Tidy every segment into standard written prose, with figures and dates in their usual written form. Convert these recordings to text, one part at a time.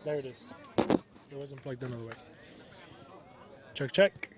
There it is. It wasn't plugged in all the way. Check, check.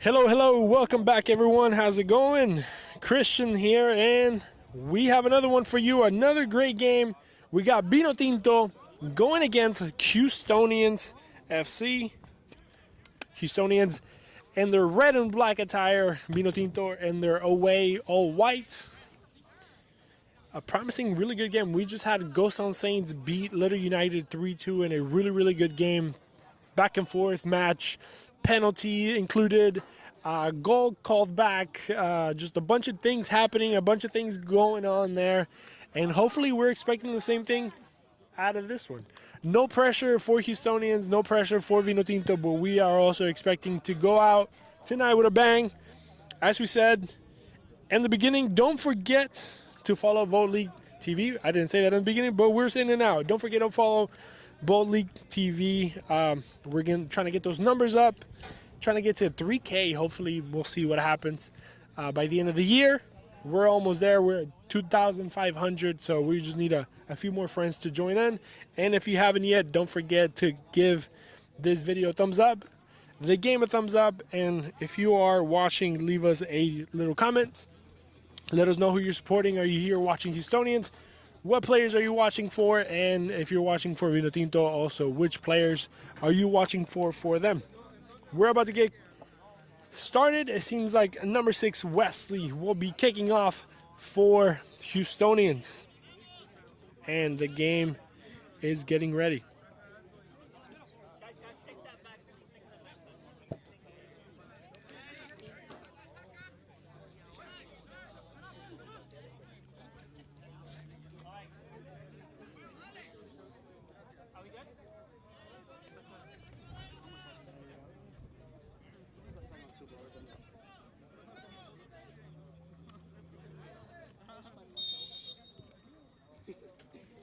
Hello, hello, welcome back everyone. How's it going? Christian here, and we have another one for you. Another great game. We got Vinotinto going against Houstonians FC. Houstonians in their red and black attire, Vinotinto in their away all white. A promising, really good game. We just had Ghost Town Saints beat Little United 3-2 in a really, really good game. Back and forth match, penalty included, goal called back, just a bunch of things happening, a bunch of things going on there. And hopefully we're expecting the same thing out of this one. No pressure for Houstonians, no pressure for Vinotinto, but we are also expecting to go out tonight with a bang. As we said in the beginning, don't forget to follow Vote League TV. I didn't say that in the beginning, but we're saying it now. Don't forget to follow Vote League TV. We're trying to get those numbers up, trying to get to 3K. Hopefully, we'll see what happens by the end of the year. We're almost there. We're at 2,500, so we just need a few more friends to join in. And if you haven't yet, don't forget to give this video a thumbs up, the game a thumbs up, and if you are watching, leave us a little comment. Let us know who you're supporting. Are you here watching Houstonians? What players are you watching for? And if you're watching for Vinotinto, also which players are you watching for them? We're about to get started. It seems like number 6 Wesley will be kicking off for Houstonians, and the game is getting ready.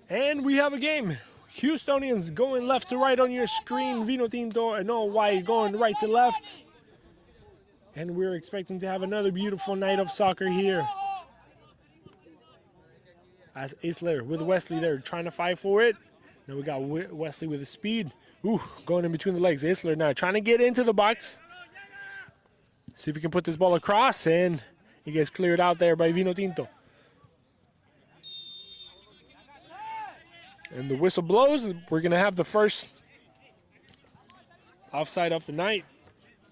And we have a game. Houstonians going left to right on your screen. Vinotinto and all white going right to left. And we're expecting to have another beautiful night of soccer here. As Isler with Wesley there trying to fight for it. Now we got Wesley with the speed. Ooh, going in between the legs. Isler now trying to get into the box. See if he can put this ball across, and he gets cleared out there by Vinotinto. And the whistle blows. We're going to have the first offside of the night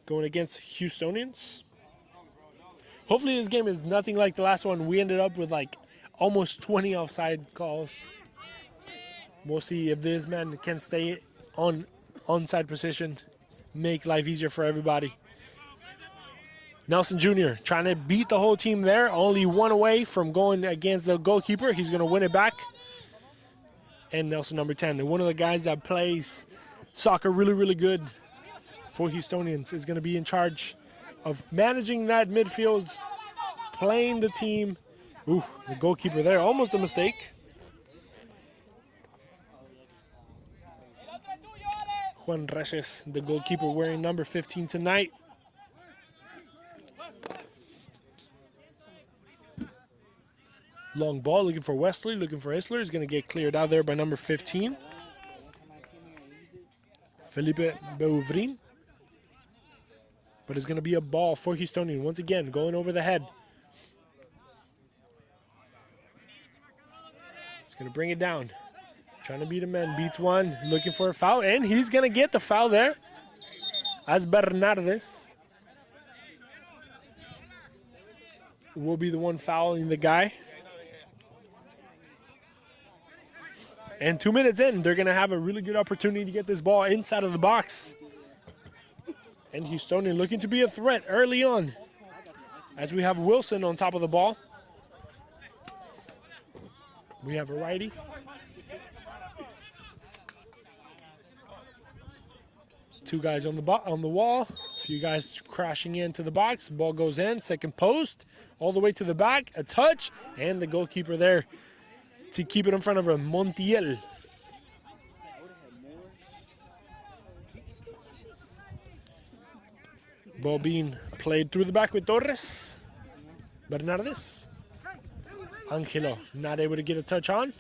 going against Houstonians. Hopefully this game is nothing like the last one. We ended up with like almost 20 offside calls. We'll see if this man can stay on onside position, make life easier for everybody. Nelson Jr. trying to beat the whole team there. Only one away from going against the goalkeeper. He's going to win it back. And Nelson, number 10, and one of the guys that plays soccer really, really good for Houstonians, is going to be in charge of managing that midfield, playing the team. Ooh, the goalkeeper there, almost a mistake. Juan Reyes, the goalkeeper, wearing number 15 tonight. Long ball, looking for Wesley, looking for Isler. He's going to get cleared out there by number 15. Felipe Beuvrin. But it's going to be a ball for Houstonian. Once again, going over the head. It's going to bring it down. Trying to beat a man, beats one, looking for a foul, and he's going to get the foul there. As Bernardes will be the one fouling the guy. And 2 minutes in, they're going to have a really good opportunity to get this ball inside of the box. And Houstonian looking to be a threat early on, as we have Wilson on top of the ball. We have a righty. Two guys on the wall. A few guys crashing into the box. Ball goes in, second post, all the way to the back. A touch, and the goalkeeper there to keep it in front of him, Montiel. Ball being played through the back with Torres. Bernardes. Angelo not able to get a touch on.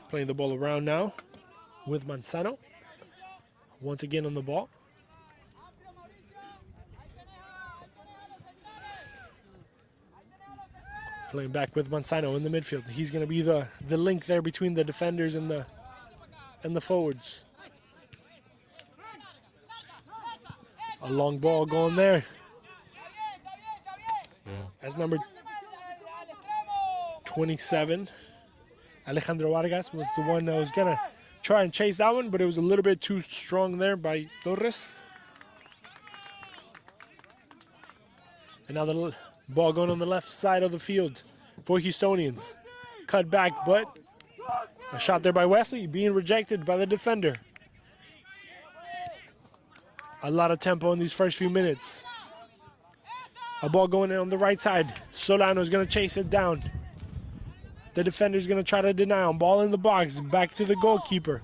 Playing the ball around now with Manzano. Once again on the ball. Playing back with Manzano in the midfield. He's going to be the link there between the defenders and the forwards. A long ball going there. As number 27, Alejandro Vargas was the one that was going to try and chase that one, but it was a little bit too strong there by Torres. And now the ball going on the left side of the field for Houstonians. Cut back, but a shot there by Wesley being rejected by the defender. A lot of tempo in these first few minutes. A ball going in on the right side. Solano's going to chase it down. The defender's going to try to deny him. Ball in the box. Back to the goalkeeper.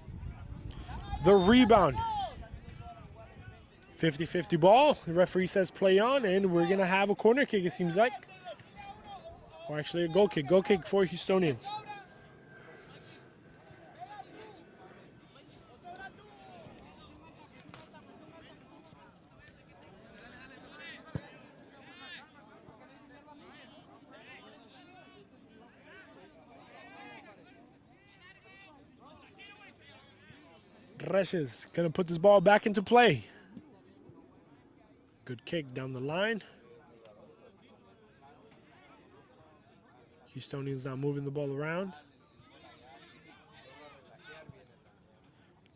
The rebound. 50-50 ball. The referee says play on, and we're going to have a corner kick, it seems like. Or actually a goal kick. Goal kick for Houstonians. Reches gonna put this ball back into play. Good kick down the line. Houstonians now moving the ball around.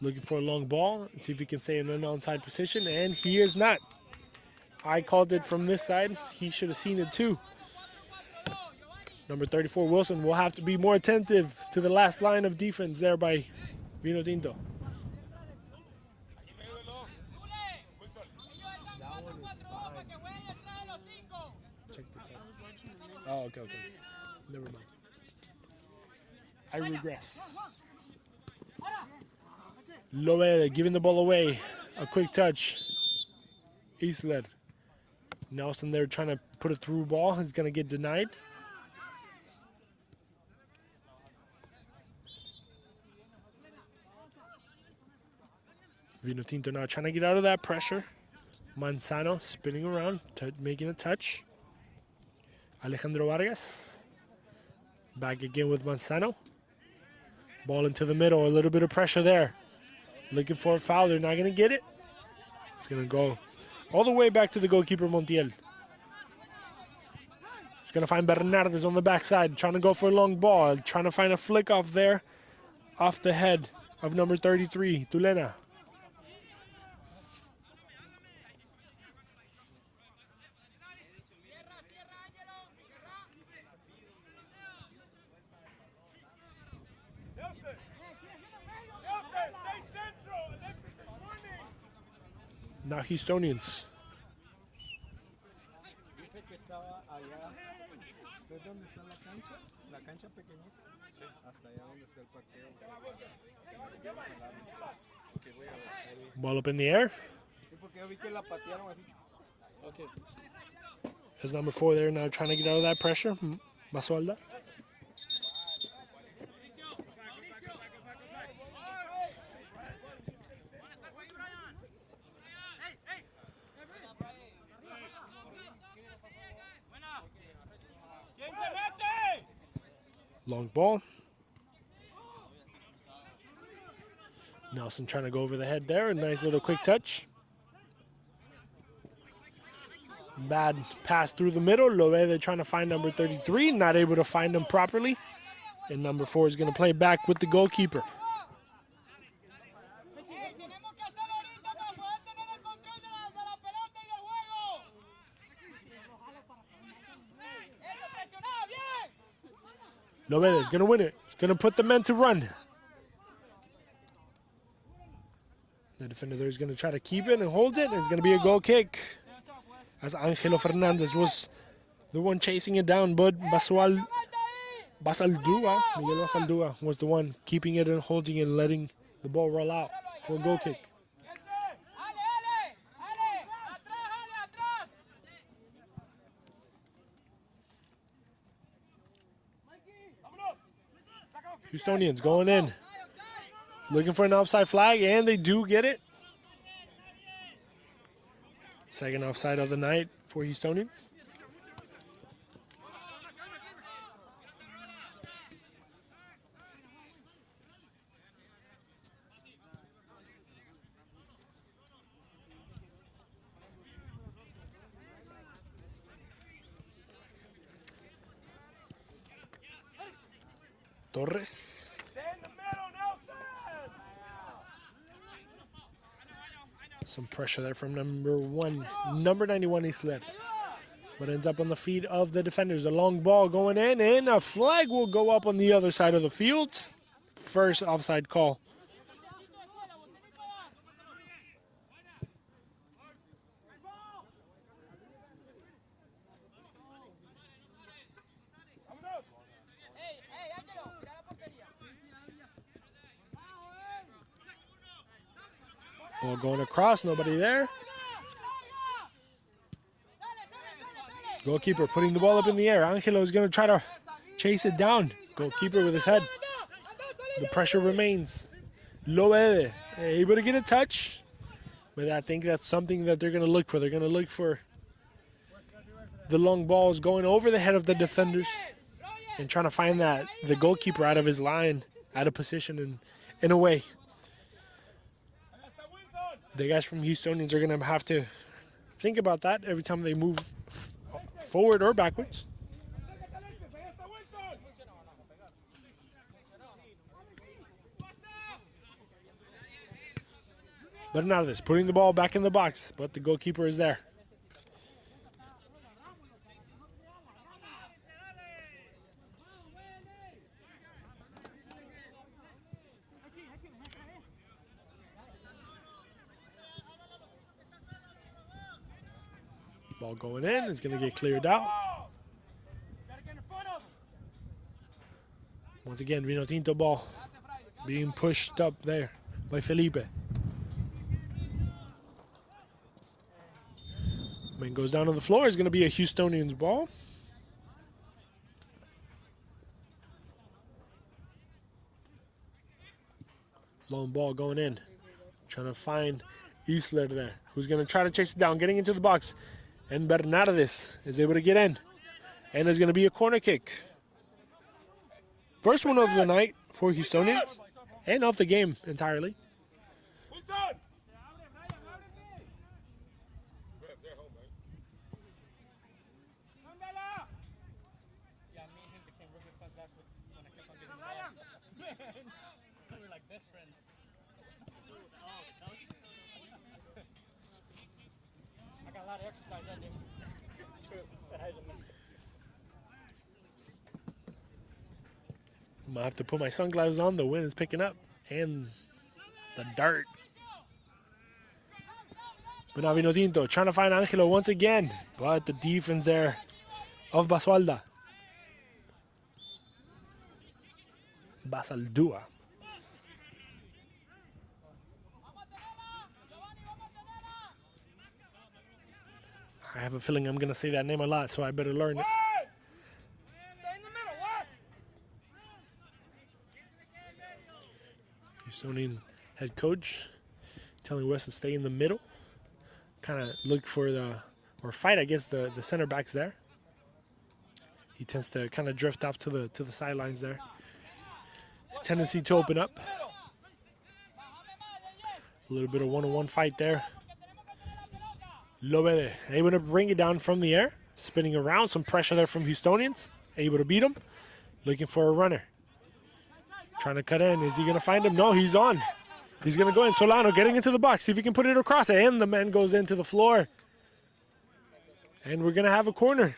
Looking for a long ball. Let's see if he can stay in an onside position, and he is not. I called it from this side. He should have seen it too. Number 34, Wilson, will have to be more attentive to the last line of defense there by Vinotinto. Oh, okay. Never mind. I regress. Loveda giving the ball away. A quick touch. Isler. Nelson there trying to put a through ball. He's going to get denied. Vinotinto now trying to get out of that pressure. Manzano spinning around, making a touch. Alejandro Vargas. Back again with Manzano. Ball into the middle, a little bit of pressure there. Looking for a foul, they're not going to get it. It's going to go all the way back to the goalkeeper, Montiel. He's going to find Bernardes on the backside, trying to go for a long ball, trying to find a flick off there, off the head of number 33, Tulena. Now Houstonians. Ball up in the air. There's number 4 there now trying to get out of that pressure. Basualda. Long ball. Nelson trying to go over the head there. A nice little quick touch. Bad pass through the middle. Loveda trying to find number 33. Not able to find him properly. And number 4 is going to play back with the goalkeeper. Loveda is going to win it. He's going to put the men to run. The defender there is going to try to keep it and hold it. And it's going to be a goal kick. As Angelo Fernandez was the one chasing it down, but Miguel Basaldua was the one keeping it and holding it and letting the ball roll out for a goal kick. Houstonians going in, looking for an offside flag, and they do get it. Second offside of the night for Houstonians. Torres. Some pressure there from number 91 Isler. But ends up on the feet of the defenders. A long ball going in, and a flag will go up on the other side of the field. First offside call. Ball going across, nobody there. Goalkeeper putting the ball up in the air. Angelo is going to try to chase it down. Goalkeeper with his head. The pressure remains. Loede able to get a touch. But I think that's something that they're going to look for. They're going to look for the long balls going over the head of the defenders and trying to find that the goalkeeper out of his line, out of position and in a way. The guys from Houstonians are going to have to think about that every time they move forward or backwards. But none of this, putting the ball back in the box, but the goalkeeper is there. Ball going in, it's going to get cleared out. Once again, Vinotinto ball being pushed up there by Felipe. Man goes down on the floor. It's going to be a Houstonians ball. Long ball going in. Trying to find Isler there, who's going to try to chase it down, getting into the box. And Bernardes is able to get in. And there's going to be a corner kick. First one of the night for Houstonians and of the game entirely. I'm gonna have to put my sunglasses on. The wind is picking up and the dirt. But now Vinotinto trying to find Angelo once again, but the defense there of Basaldua. I have a feeling I'm gonna say that name a lot, so I better learn it. Houstonian head coach telling Wes to stay in the middle. Kind of look for or fight against the center backs there. He tends to kind of drift off to the sidelines there. His tendency to open up. A little bit of one-on-one fight there. Loede able to bring it down from the air. Spinning around, some pressure there from Houstonians. Able to beat him. Looking for a runner. Trying to cut in. Is he going to find him? No, he's on. He's going to go in. Solano getting into the box. See if he can put it across. And the man goes into the floor. And we're going to have a corner.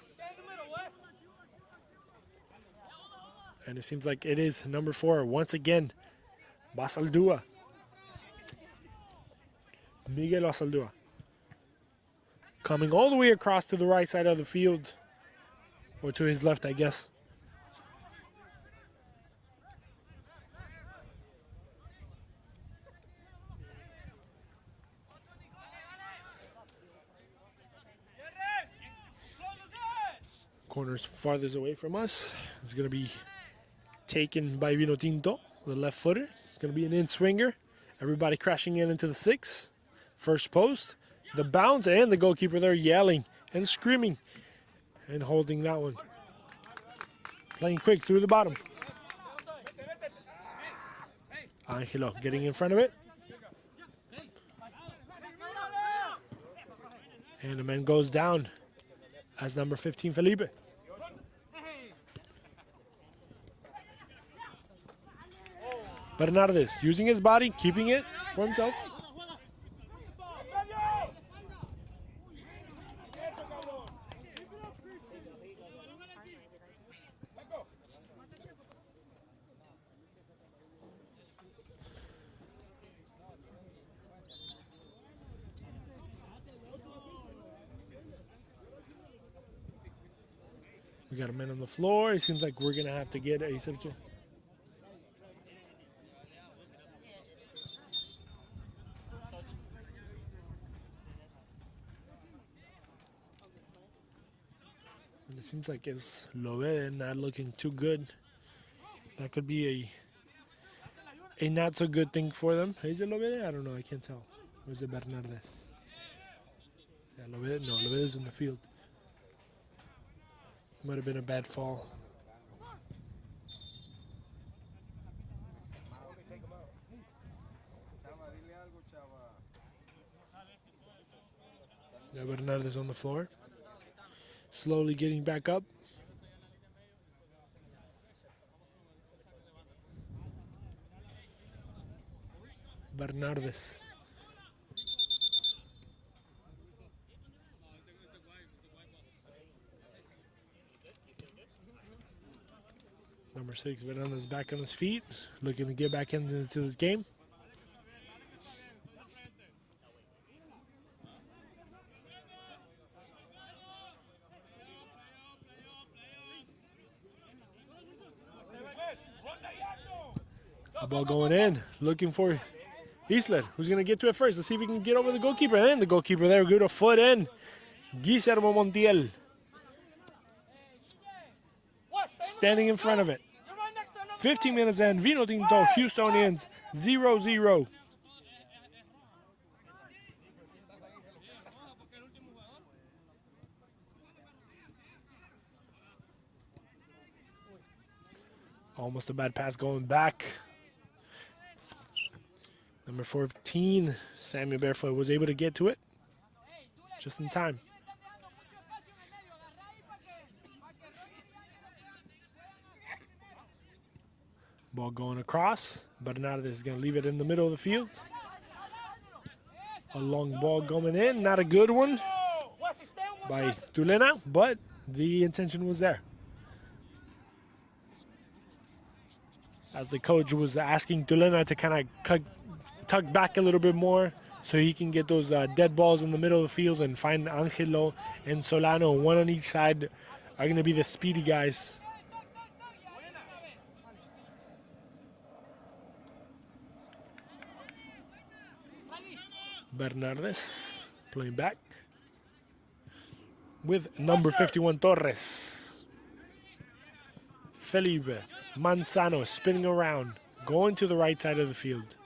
And it seems like it is number 4. Once again, Basaldua. Miguel Basaldua. Coming all the way across to the right side of the field. Or to his left, I guess. Corner's farthest away from us. It's going to be taken by Vinotinto, the left footer. It's going to be an in-swinger. Everybody crashing in into the 6. First post. The bounce and the goalkeeper there yelling and screaming and holding that one. Playing quick through the bottom. Angelo getting in front of it. And the man goes down as number 15, Felipe. Bernardes using his body, keeping it for himself. We got a man on the floor. It seems like we're going to have to get a substitute. And it seems like it's Lovede not looking too good. That could be a not so good thing for them. Is it Lovede? I don't know. I can't tell. Or is it Bernardes? Yeah, Lovede. No, Lovede's in the field. Might have been a bad fall. Yeah, Bernardes on the floor. Slowly getting back up. Bernardes. Number 6, Bernardes back on his feet, looking to get back into this game. The ball going in, looking for Isler, who's going to get to it first. Let's see if he can get over the goalkeeper. And the goalkeeper there, good a foot in. Guillermo Montiel. Standing in front of it. 15 minutes in, Vinotinto, Houstonians, 0-0. Almost a bad pass going back. Number 14, Samuel Barefoot was able to get to it just in time. Ball going across. Bernardes is going to leave it in the middle of the field. A long ball going in. Not a good one by Tulena, but the intention was there. As the coach was asking Tulena to kind of tuck back a little bit more so he can get those dead balls in the middle of the field and find Angelo and Solano, one on each side, are going to be the speedy guys. Bernardes playing back with number 51, Torres. Felipe Manzano spinning around, going to the right side of the field.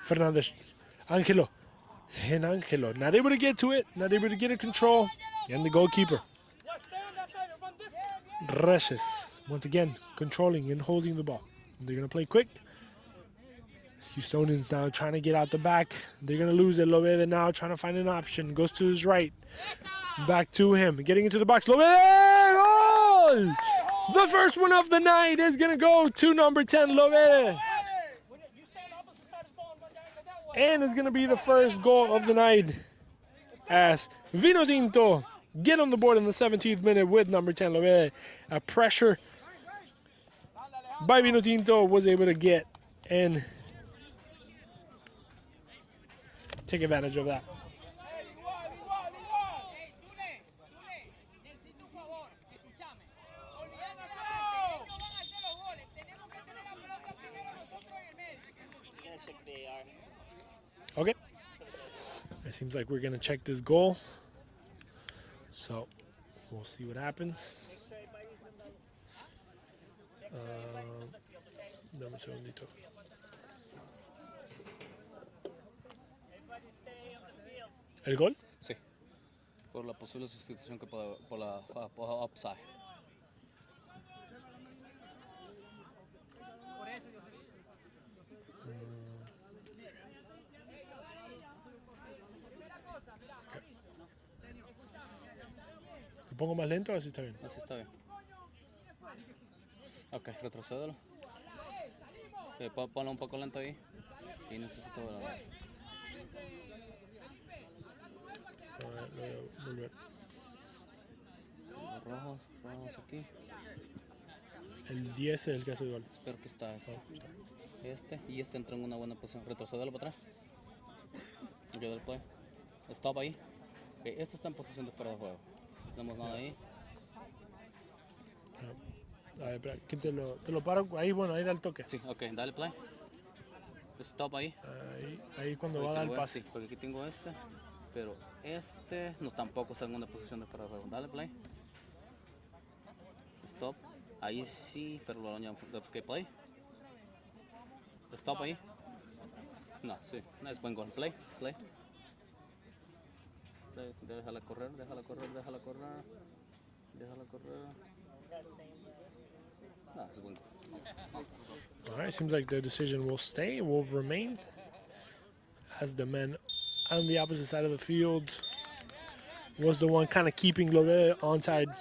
Fernandez, Angelo, and Angelo not able to get to it, not able to get it control, and the goalkeeper. Reyes, once again, controlling and holding the ball. They're going to play quick. Houstonians now trying to get out the back. They're going to lose it. Lovede now trying to find an option. Goes to his right. Back to him. Getting into the box. Lovede! Goal! The first one of the night is going to go to number 10, Lovede. And it's going to be the first goal of the night as Vinotinto get on the board in the 17th minute with number 10, Lovede. A pressure by Vinotinto was able to get and take advantage of that. Okay. It seems like we're going to check this goal. So we'll see what happens. Dame un segundito. ¿El gol? Sí, por la posible sustitución que por la offside. ¿Lo pongo más lento o así está bien? Así está bien. Ok, retrocédelo. Ponlo un poco lento ahí. Y necesito ver. A ver, lo voy a volver. Rojos, rojos aquí. El 10 es el que hace el gol. Pero que está este. Oh, está. Este y este entró en una buena posición. Retrocédelo para atrás. Yo del play. Stop ahí. Okay, este está en posición de fuera de juego. No tenemos nada ahí. A ver, espera, ¿quién te lo paro? Ahí, bueno, ahí da el toque. Sí, ok, dale play. Stop ahí. Ahí cuando va a dar el pase. Sí, porque aquí tengo este. Pero este no tampoco está en una posición de fuera de juego. Dale play. Stop. Ahí sí, pero lo dañamos. Ok, play. Stop ahí. No, sí, no es buen gol. Play, play. Play. Déjala correr, déjala correr, déjala correr. Déjala correr. No, es buen gol. All right, seems like the decision will stay, will remain, as the man on the opposite side of the field was the one kind of keeping Love onside.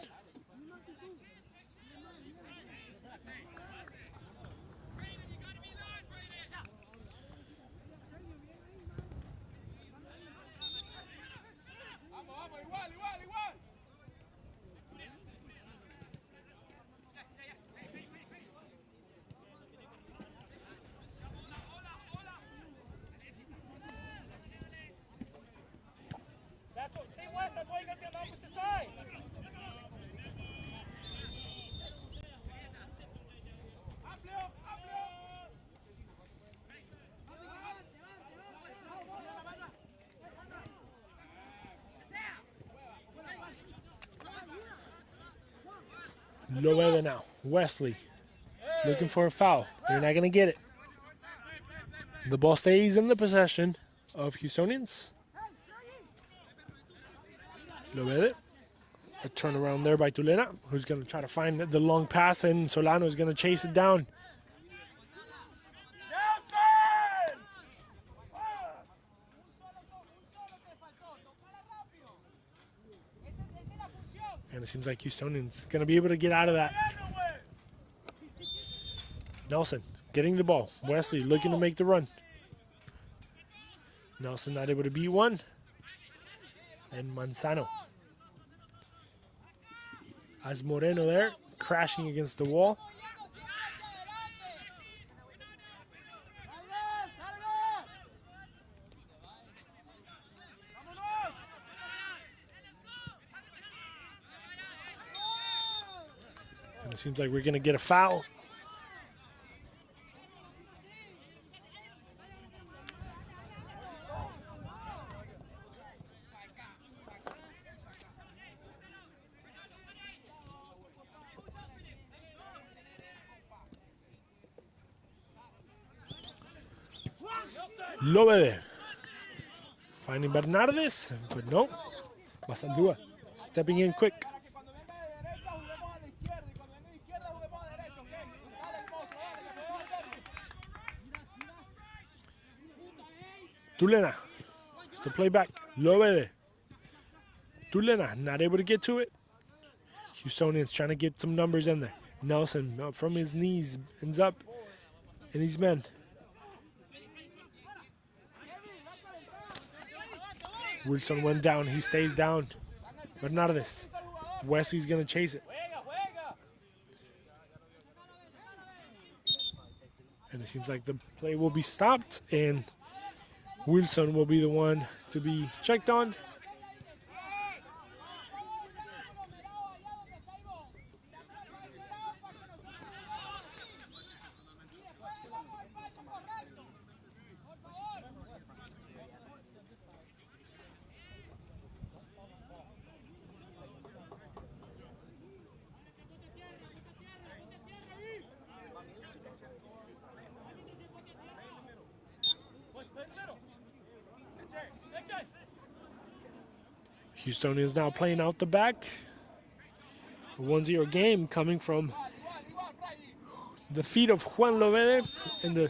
That's why you got to be on the opposite side. Love now. Wesley looking for a foul. They're not going to get it. The ball stays in the possession of Houstonians. Love. A turnaround there by Tulena, who's going to try to find the long pass, and Solano is going to chase it down. And it seems like Houstonians going to be able to get out of that. Nelson getting the ball. Wesley looking to make the run. Nelson not able to beat one. And Manzano. As Moreno there, crashing against the wall. And it seems like we're going to get a foul. Lobede. Finding Bernardes, but no. Masaldúa stepping in quick. Tulena has to play back. Lobede. Tulena not able to get to it. Houstonians trying to get some numbers in there. Nelson from his knees ends up in his men. Wilson went down. He stays down. Bernardes. Wesley's going to chase it. And it seems like the play will be stopped, and Wilson will be the one to be checked on. Houstonians now playing out the back. A 1-0 game coming from the feet of Juan Lovede in the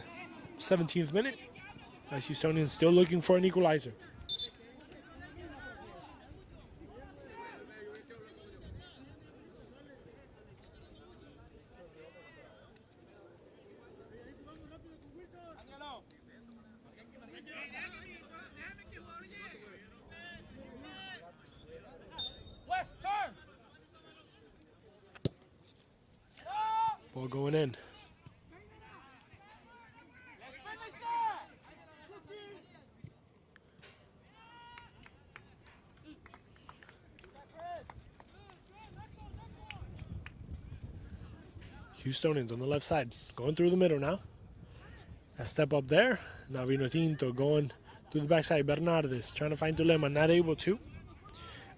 17th minute. As Houstonians still looking for an equalizer. Ball going in. Houstonians on the left side, going through the middle now. A step up there. Now Vinotinto going through the backside. Bernardes trying to find Tulema, not able to.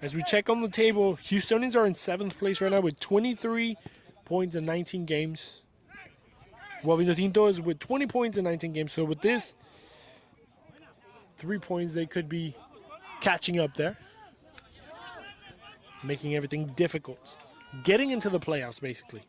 As we check on the table, Houstonians are in 7th place right now with 23 points in 19 games. While Vinotinto is with 20 points in 19 games. So with this 3 points, they could be catching up there, making everything difficult. Getting into the playoffs, basically.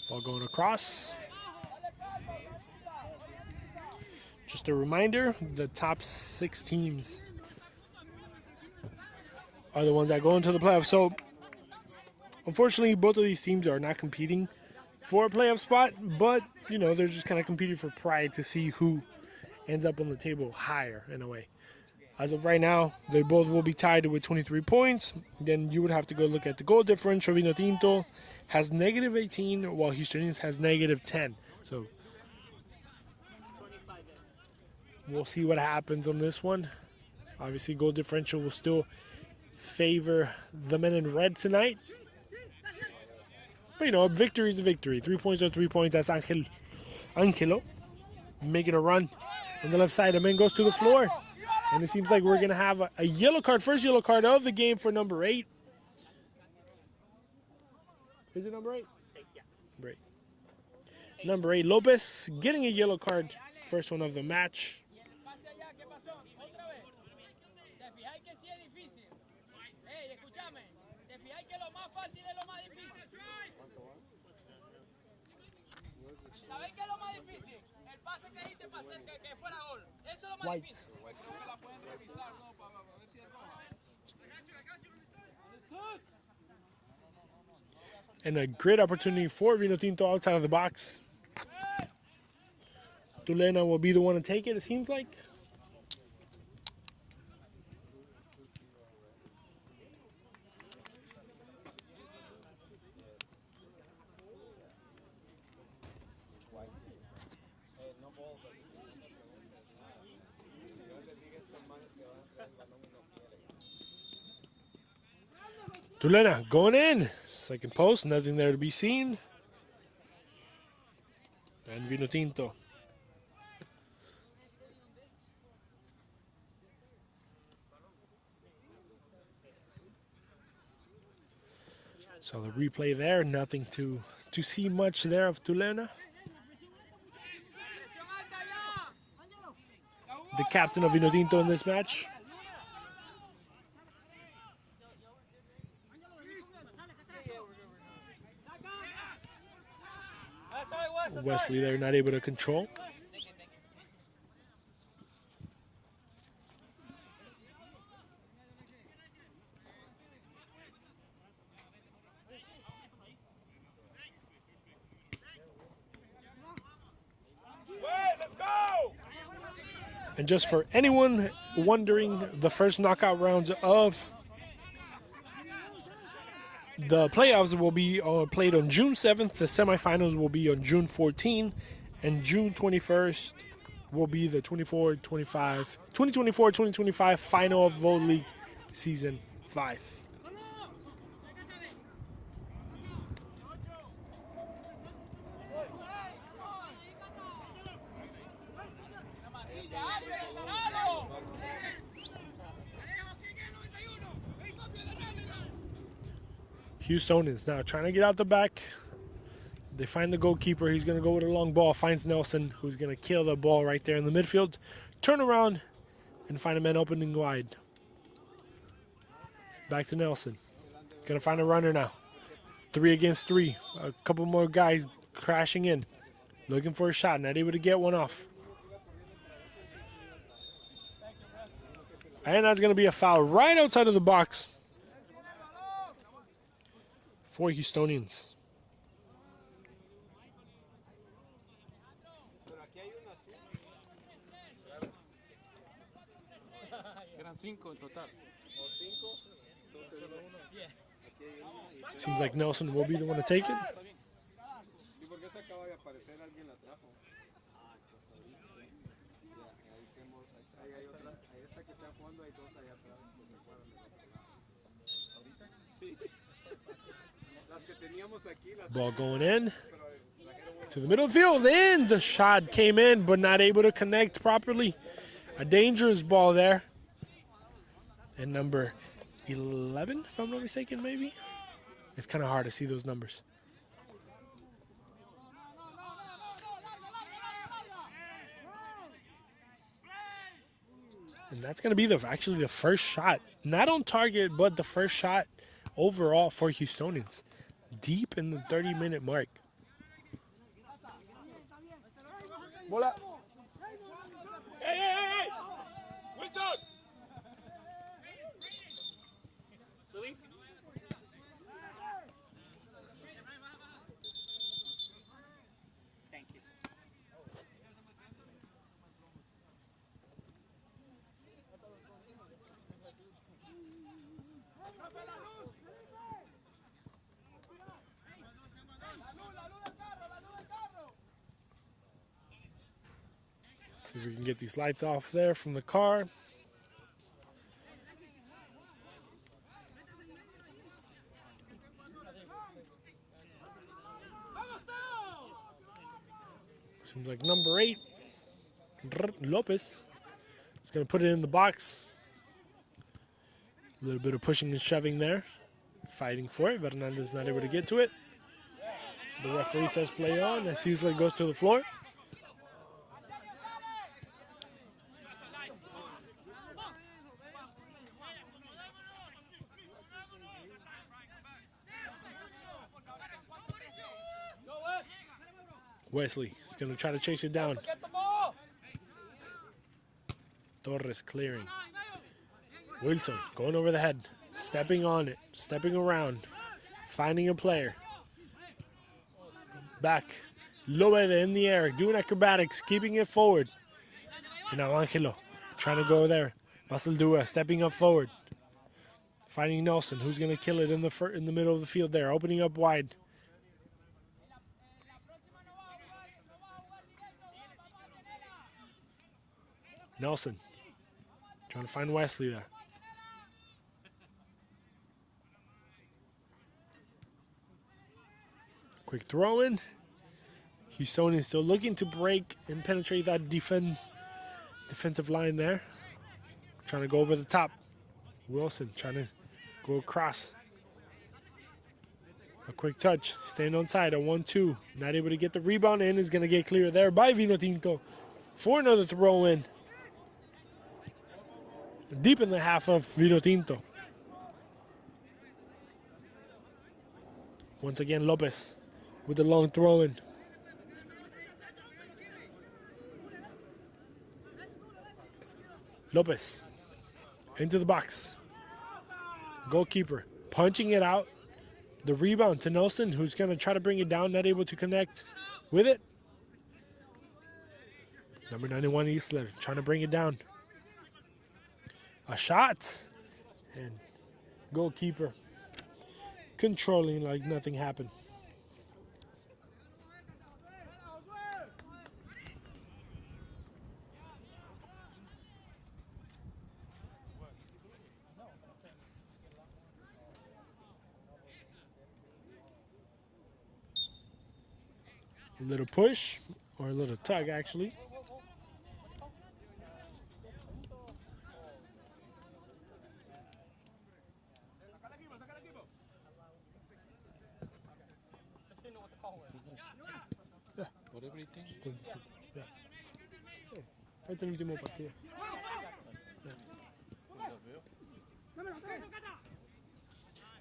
Ball going across. Just a reminder, the top 6 teams are the ones that go into the playoffs. So, unfortunately, both of these teams are not competing for a playoff spot, but, you know, they're just kind of competing for pride to see who ends up on the table higher, in a way. As of right now, they both will be tied with 23 points. Then you would have to go look at the goal differential. Vinotinto has -18, while Houstonians has -10. So we'll see what happens on this one. Obviously, goal differential will still favor the men in red tonight. But, you know, a victory is a victory. 3 points are 3 points. That's Angelo making a run on the left side. The man goes to the floor. And it seems like we're going to have a yellow card, first yellow card of the game for number 8. Is it number 8? Right. Number 8, Lopez, getting a yellow card, first one of the match. White. And a great opportunity for Vinotinto outside of the box. Tulena will be the one to take it, it seems like. Tulena going in. Second post, nothing there to be seen. And Vinotinto. So the replay there, nothing to see much there of Tulena. The captain of Vinotinto in this match. Wesley there not able to control. And just for anyone wondering, the first knockout rounds of the playoffs will be played on June 7th. The semifinals will be on June 14th. And June 21st will be the 2024-2025 final of Vote League Season 5. Houstonians now trying to get out the back. They find the goalkeeper. He's going to go with a long ball. Finds Nelson, who's going to kill the ball right there in the midfield. Turn around and find a man opening wide. Back to Nelson. He's going to find a runner now. It's 3 against 3. A couple more guys crashing in. Looking for a shot. Not able to get one off. And that's going to be a foul right outside of the box for Houstonians. Seems like Nelson will be the one to take it. Ball going in to the middle of the field, and the shot came in, but not able to connect properly. A dangerous ball there. And number 11, if I'm not mistaken, maybe. It's kind of hard to see those numbers. And that's going to be actually the first shot, not on target, but the first shot overall for Houstonians, deep in the 30-minute mark. Bola. Hey! Wilson! Luis. Thank you. See if we can get these lights off there from the car. Seems like number 8, Lopez, is going to put it in the box. A little bit of pushing and shoving there. Fighting for it. Fernandez not able to get to it. The referee says play on as Heasley goes to the floor. Wesley is going to try to chase it down. Torres clearing. Wilson going over the head, stepping on it, stepping around, finding a player. Back. Lobede in the air, doing acrobatics, keeping it forward. And now Angelo trying to go there. Basildua stepping up forward. Finding Nelson, who's going to kill it in the middle of the field there, opening up wide. Nelson trying to find Wesley there. Quick throw in. Houstonians still looking to break and penetrate that defensive line there. Trying to go over the top. Wilson trying to go across. A quick touch. Staying on side. A 1-2. Not able to get the rebound in. Is going to get clear there by Vinotinto for another throw in. Deep in the half of Vinotinto. Once again, Lopez with the long throw in. Lopez into the box. Goalkeeper punching it out. The rebound to Nelson, who's going to try to bring it down, not able to connect with it. Number 91, Eastler, trying to bring it down. A shot. And goalkeeper controlling like nothing happened. A little push, or a little tug, actually. Whatever you think. Yeah. Ahí está el último partido.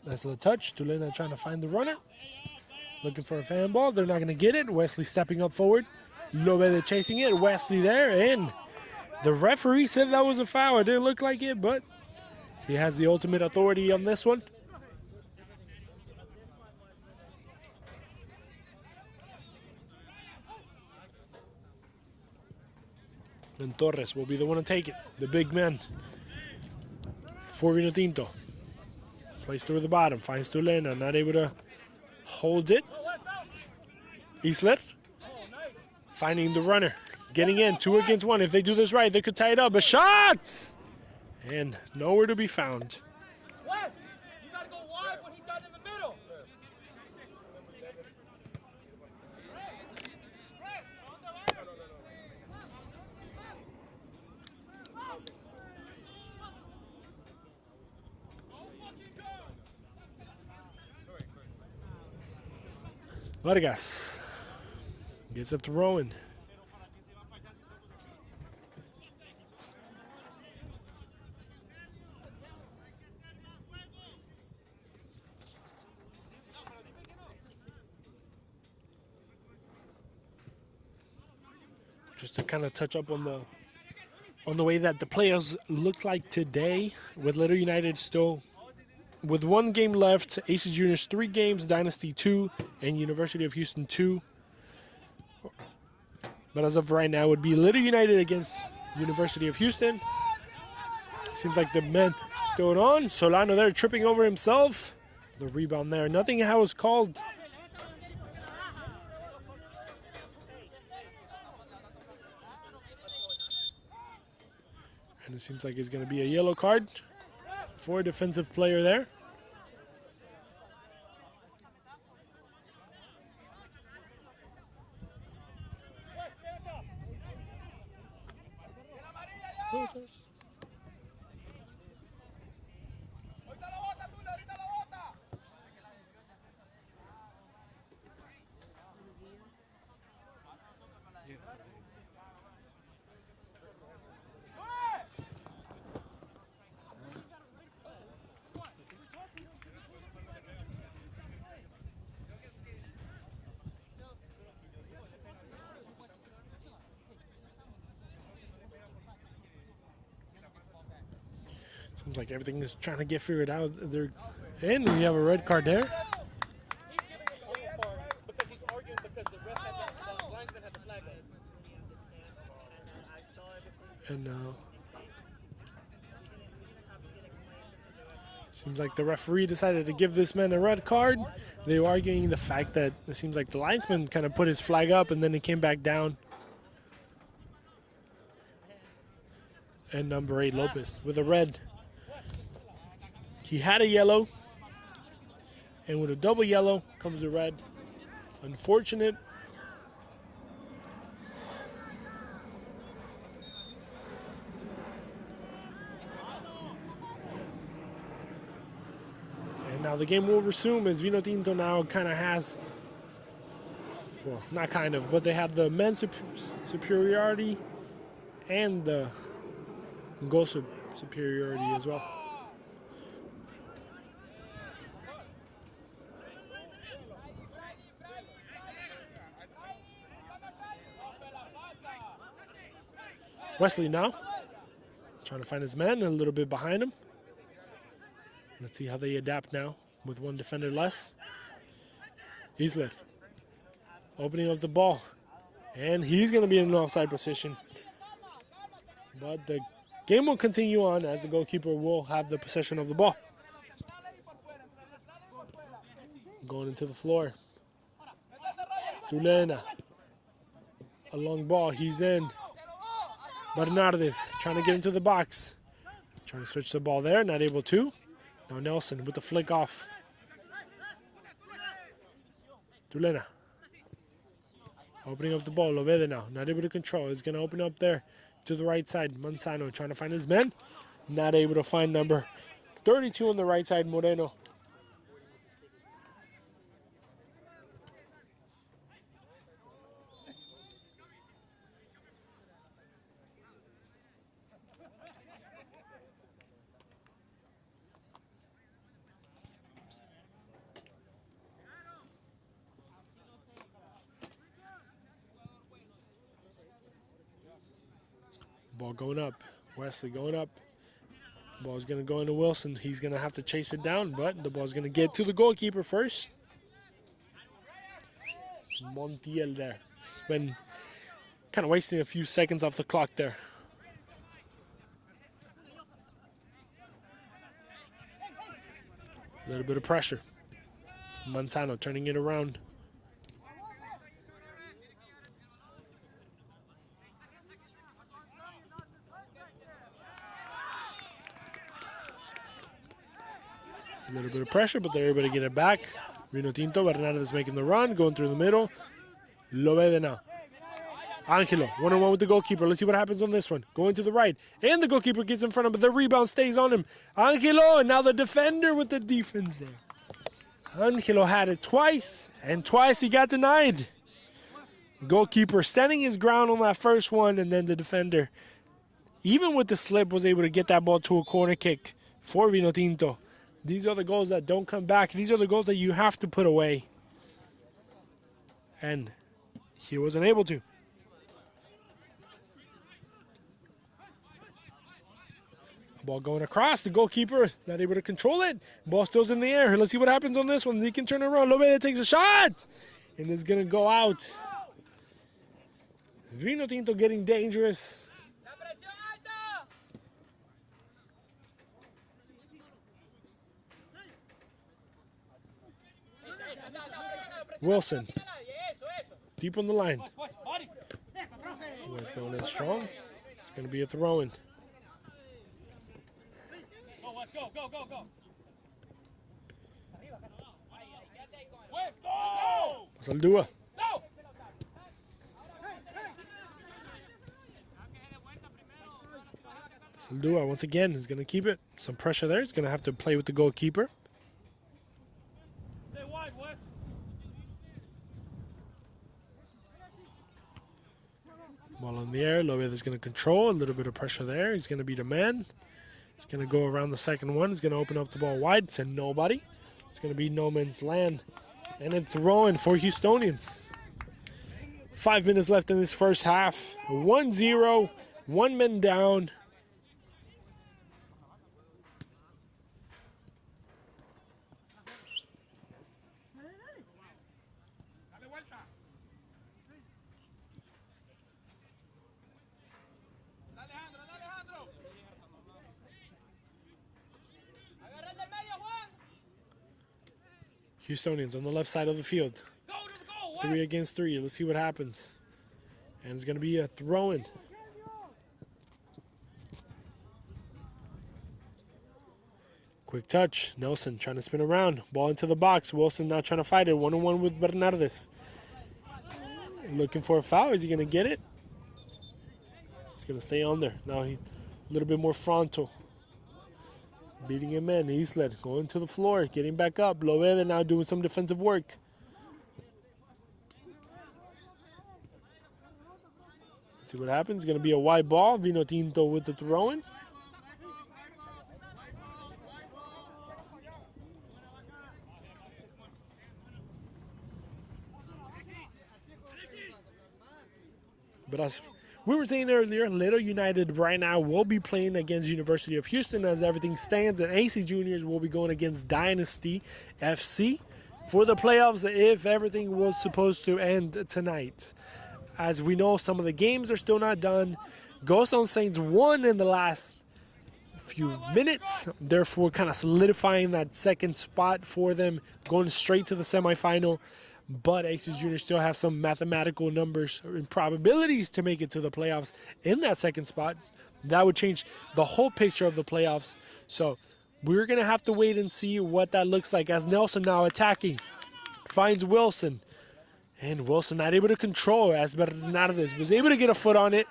Nice little touch. Tulena trying to find the runner. Looking for a fan ball. They're not going to get it. Wesley stepping up forward. Lobede chasing it. Wesley there. And The referee said that was a foul. It didn't look like it, but he has the ultimate authority on this one. And Torres will be the one to take it. The big man for Vinotinto. Plays through the bottom. Finds Tulena. Not able to hold it. Isler finding the runner. Getting in. 2 against 1. If they do this right, they could tie it up. A shot! And nowhere to be found. West, you gotta go wide when he's got in the middle. Vargas gets a throw in. Just to kind of touch up on the way that the players look like today, with Little United still with 1 game left, Aces Juniors 3 games, Dynasty 2, and University of Houston 2. But as of right now, it would be Little United against University of Houston. Seems like the men still on. Solano there tripping over himself. The rebound there. Nothing was called. And it seems like it's going to be a yellow card for a defensive player there. Seems like everything is trying to get figured out. And we have a red card there. He's giving us all because he's arguing because the linesman had the flag on. And seems like the referee decided to give this man a red card. They were arguing the fact that it seems like the linesman kind of put his flag up and then it came back down. And number 8, Lopez, with a red. He had a yellow, and with a double yellow comes a red. Unfortunate. And now the game will resume as Vinotinto now kind of has, well, not kind of, but they have the men's superiority and the goal superiority as well. Wesley now trying to find his man, a little bit behind him. Let's see how they adapt now with 1 defender less. Isler opening up the ball, and he's going to be in an offside position. But the game will continue on as the goalkeeper will have the possession of the ball. Going into the floor. Tulena. A long ball, he's in. Bernardes trying to get into the box. Trying to switch the ball there, not able to. Now Nelson with the flick off. Tulena. Opening up the ball, Lovede now, not able to control. He's going to open up there to the right side. Manzano trying to find his men. Not able to find number 32 on the right side, Moreno. Ball going up. Wesley going up. Ball's going to go into Wilson. He's going to have to chase it down, but the ball's going to get to the goalkeeper first. It's Montiel there. It's been kind of wasting a few seconds off the clock there. A little bit of pressure. Manzano turning it around. A little bit of pressure, but they're able to get it back. Vinotinto, Bernardes making the run, going through the middle. Lovede now. Angelo, one-on-one with the goalkeeper. Let's see what happens on this one. Going to the right, and the goalkeeper gets in front of him, but the rebound stays on him. Angelo, and now the defender with the defense there. Angelo had it twice, and twice he got denied. Goalkeeper standing his ground on that first one, and then the defender, even with the slip, was able to get that ball to a corner kick for Vinotinto. These are the goals that don't come back. These are the goals that you have to put away. And he wasn't able to. Ball going across. The goalkeeper not able to control it. Ball still's in the air. Let's see what happens on this one. He can turn it around. Lovede takes a shot. And it's going to go out. Vinotinto getting dangerous. Wilson, deep on the line. He's going in strong. It's going to be a throw-in. Saldúa. Saldúa once again is going to keep it. Some pressure there. He's going to have to play with the goalkeeper. Ball in the air. Lovede is going to control. A little bit of pressure there. He's going to be the man. He's going to go around the second one. He's going to open up the ball wide to nobody. It's going to be no man's land. And then throw-in for Houstonians. 5 minutes left in this first half. 1-0. 1 man down. Houstonians on the left side of the field. 3 against 3. Let's see what happens. And it's going to be a throw-in. Quick touch. Nelson trying to spin around. Ball into the box. Wilson now trying to fight it. 1-on-1 with Bernardes. Looking for a foul. Is he going to get it? He's going to stay on there. Now he's a little bit more frontal. Beating him in. Islet going to the floor. Getting back up. Lovede now doing some defensive work. Let's see what happens. It's going to be a wide ball. Vinotinto with the throw-in. But as we were saying earlier, Little United right now will be playing against University of Houston as everything stands, and AC Juniors will be going against Dynasty FC for the playoffs if everything was supposed to end tonight. As we know, some of the games are still not done. Ghost Town Saints won in the last few minutes, therefore kind of solidifying that second spot for them, going straight to the semifinal. But AC Juniors still have some mathematical numbers and probabilities to make it to the playoffs in that second spot. That would change the whole picture of the playoffs. So we're going to have to wait and see what that looks like as Nelson now attacking. Finds Wilson. And Wilson not able to control as Bernardes was able to get a foot on it.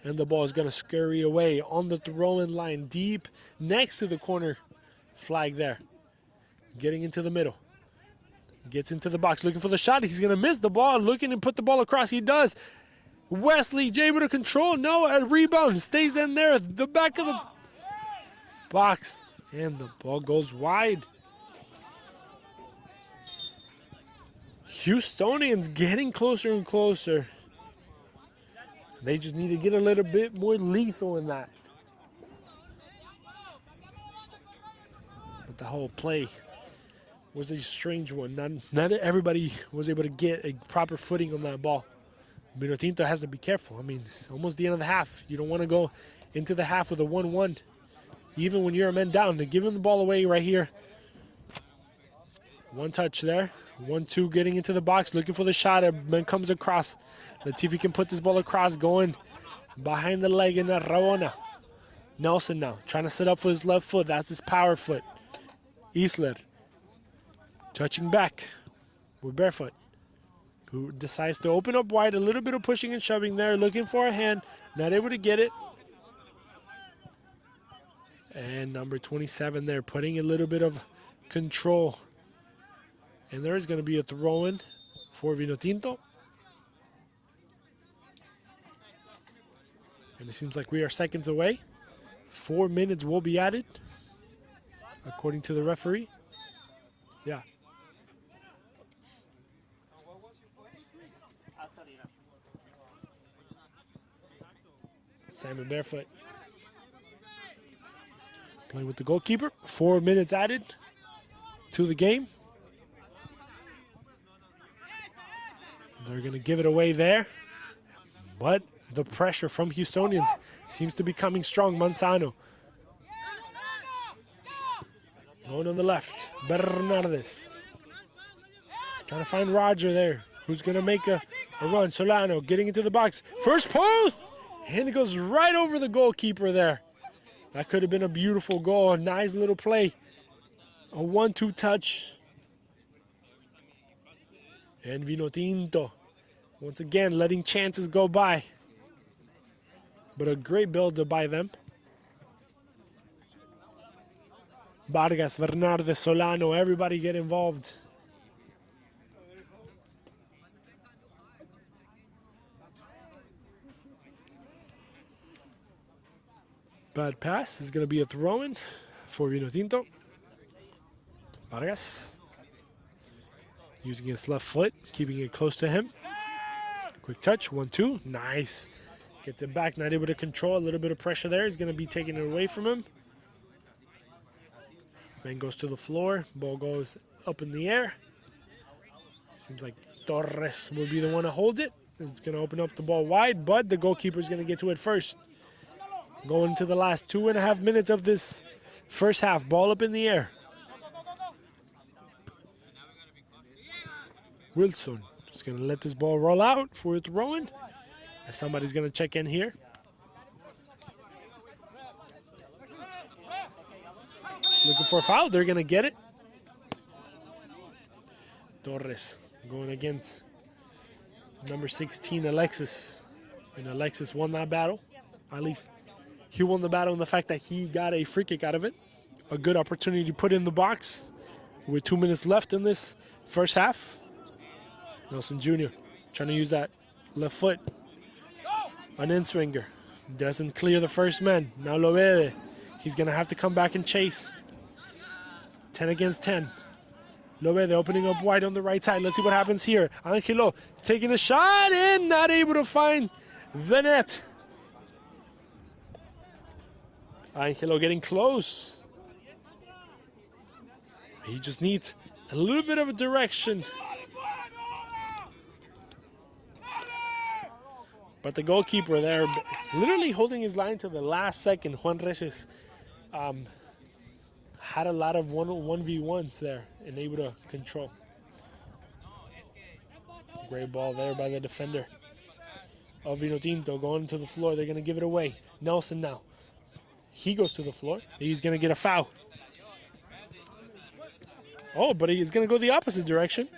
And the ball is going to scurry away on the throw-in line deep next to the corner flag there. Getting into the middle. Gets into the box looking for the shot. He's going to miss the ball. Looking to put the ball across. He does. Wesley able to control. No, a rebound. Stays in there. The back of the box. And the ball goes wide. Houstonians getting closer and closer. They just need to get a little bit more lethal in that. But the whole play was a strange one. Not everybody was able to get a proper footing on that ball. Vinotinto has to be careful. I mean, it's almost the end of the half. You don't want to go into the half with a 1-1, even when you're a man down. They're giving the ball away right here. One touch there. 1-2 getting into the box, looking for the shot. A man comes across. Let's see if he can put this ball across, going behind the leg in the Rabona. Nelson now, trying to set up for his left foot. That's his power foot. Isler, touching back with barefoot, who decides to open up wide. A little bit of pushing and shoving there, looking for a hand. Not able to get it. And number 27 there, putting a little bit of control. And there is going to be a throw-in for Vinotinto. And it seems like we are seconds away. 4 minutes will be added, according to the referee. Yeah. Simon Barefoot playing with the goalkeeper. 4 minutes added to the game. They're going to give it away there. But the pressure from Houstonians seems to be coming strong. Manzano going on the left. Bernardes trying to find Roger there, who's going to make a run. Solano getting into the box. First post! And it goes right over the goalkeeper there. That could have been a beautiful goal. A nice little play. A 1-2 touch. And Vinotinto once again letting chances go by. But a great build by them. Vargas, Bernardes, Solano, everybody get involved. Bad pass is going to be a throw-in for Vinotinto. Vargas using his left foot, keeping it close to him. Quick touch, 1-2, nice. Gets it back, not able to control. A little bit of pressure there. He's going to be taking it away from him. Man goes to the floor. Ball goes up in the air. Seems like Torres will be the one to hold it. It's going to open up the ball wide, but the goalkeeper is going to get to it first. Going to the last 2.5 minutes of this first half. Ball up in the air. Wilson is going to let this ball roll out for a throw-in. Somebody's going to check in here. Looking for a foul. They're going to get it. Torres going against number 16, Alexis. And Alexis won that battle. At least he won the battle in the fact that he got a free kick out of it. A good opportunity to put in the box with 2 minutes left in this first half. Nelson Jr. trying to use that left foot. An in-swinger. Doesn't clear the first man. Now Lovede. He's going to have to come back and chase. 10 against 10. Lovede opening up wide on the right side. Let's see what happens here. Angelo taking a shot and not able to find the net. Angelo getting close. He just needs a little bit of a direction. But the goalkeeper there, literally holding his line to the last second. Juan Reyes had a lot of 1v1s there and able to control. Great ball there by the defender of Vinotinto. Going to the floor, they're going to give it away. Nelson now. He goes to the floor. He's going to get a foul. Oh, but he's going to go the opposite direction.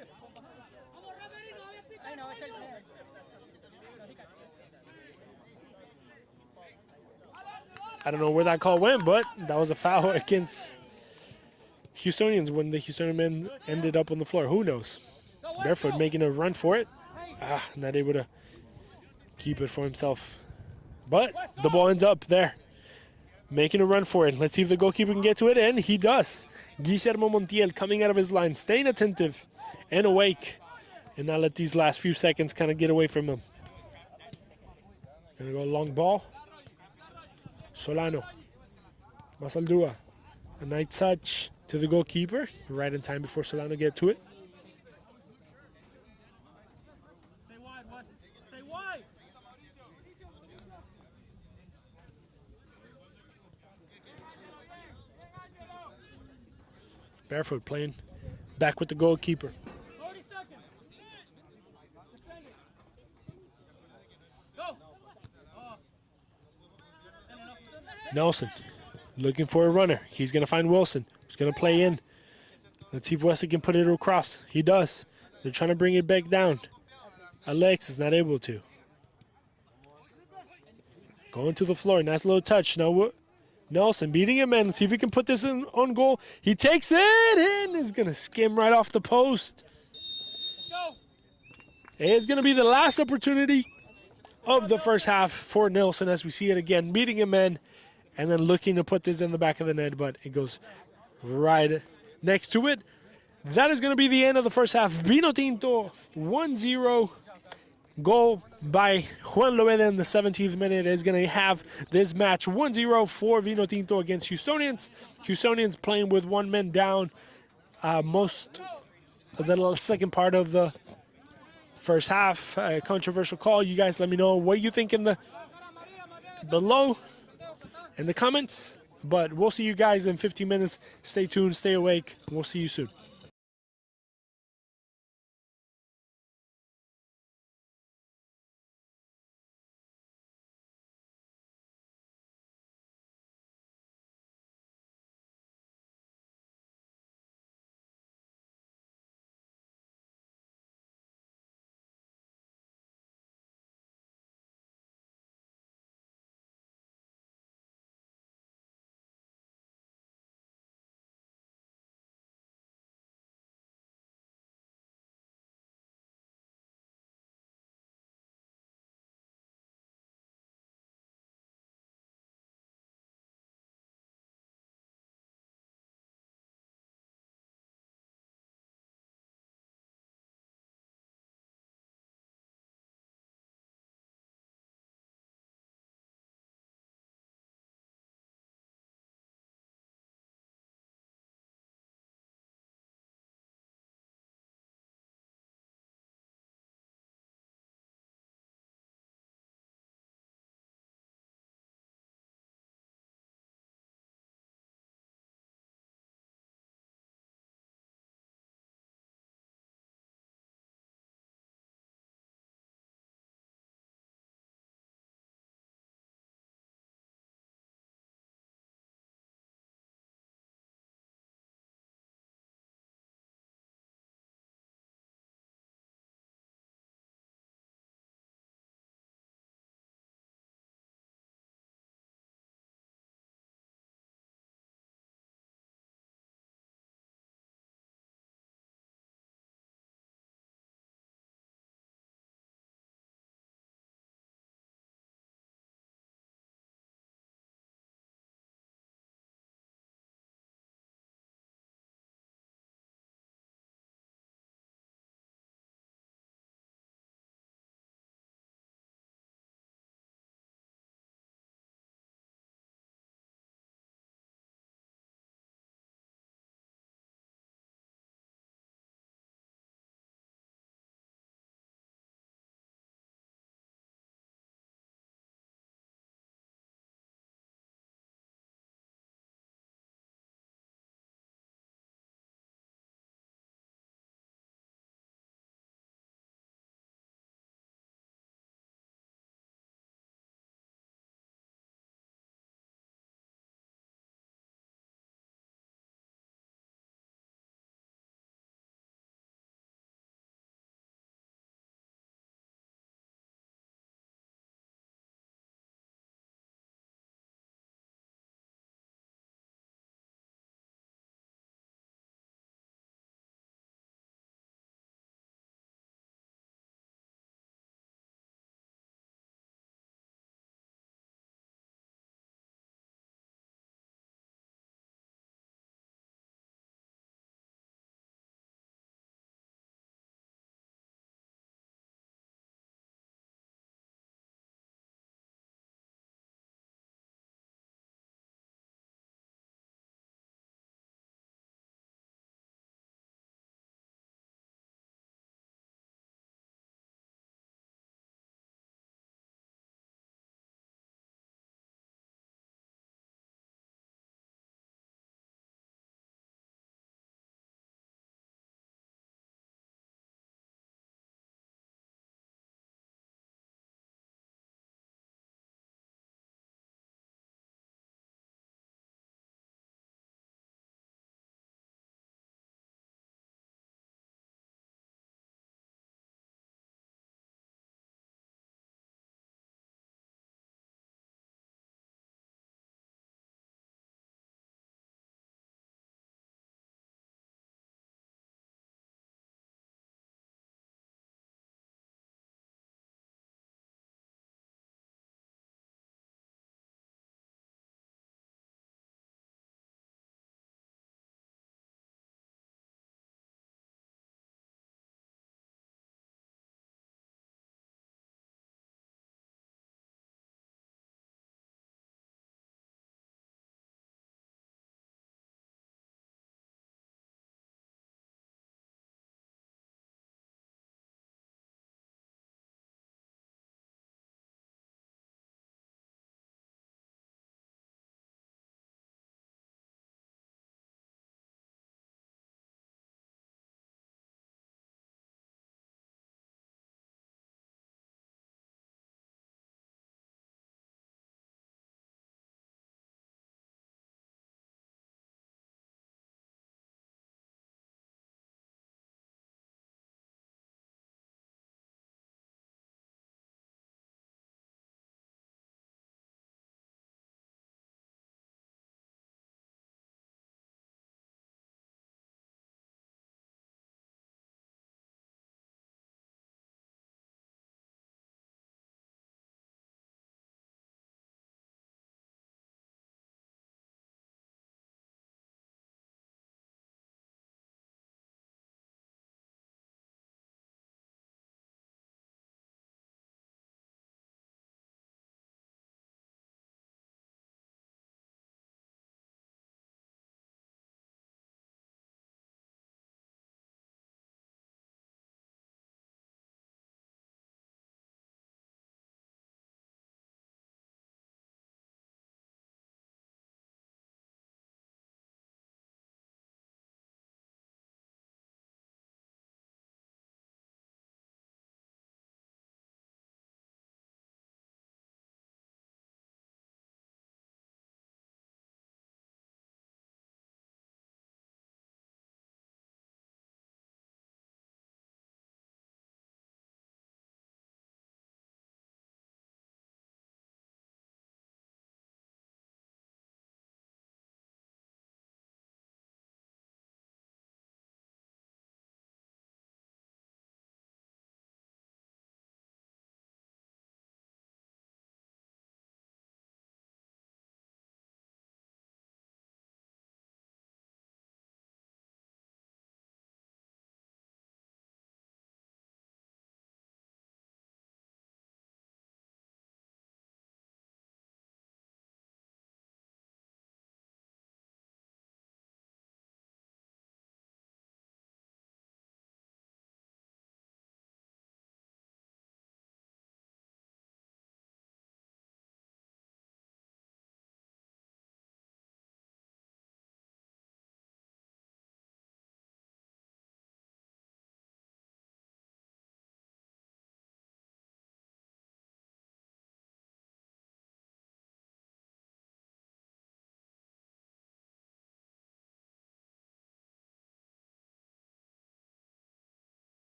I don't know where that call went, but that was a foul against Houstonians when the Houstonian men ended up on the floor. Who knows? Barefoot making a run for it. Not able to keep it for himself. But the ball ends up there. Making a run for it. Let's see if the goalkeeper can get to it, and he does. Guillermo Montiel coming out of his line, staying attentive and awake, and not let these last few seconds kind of get away from him. Gonna go long ball. Solano. Masaldua. A nice touch to the goalkeeper. Right in time before Solano get to it. Stay wide, Wes. Stay wide. Barefoot playing back with the goalkeeper. 30 seconds. Defend it. Go. Nelson looking for a runner. He's going to find Wilson. He's going to play in. Let's see if Wesley can put it across. He does. They're trying to bring it back down. Alex is not able to. Going to the floor. Nice little touch. Now Nelson beating him in. Let's see if he can put this in on goal. He takes it in. Is going to skim right off the post. Go. It's going to be the last opportunity of the first half for Nelson as we see it again. Beating him in and then looking to put this in the back of the net, but it goes right next to it. That is going to be the end of the first half. Vinotinto 1-0. Goal by Juan Loeda in the 17th minute is going to have this match 1-0 for Vinotinto against Houstonians. Houstonians playing with one man down most of the second part of the first half. Controversial call. You guys let me know what you think in the below in the comments. But we'll see you guys in 15 minutes. Stay tuned. Stay awake. We'll see you soon.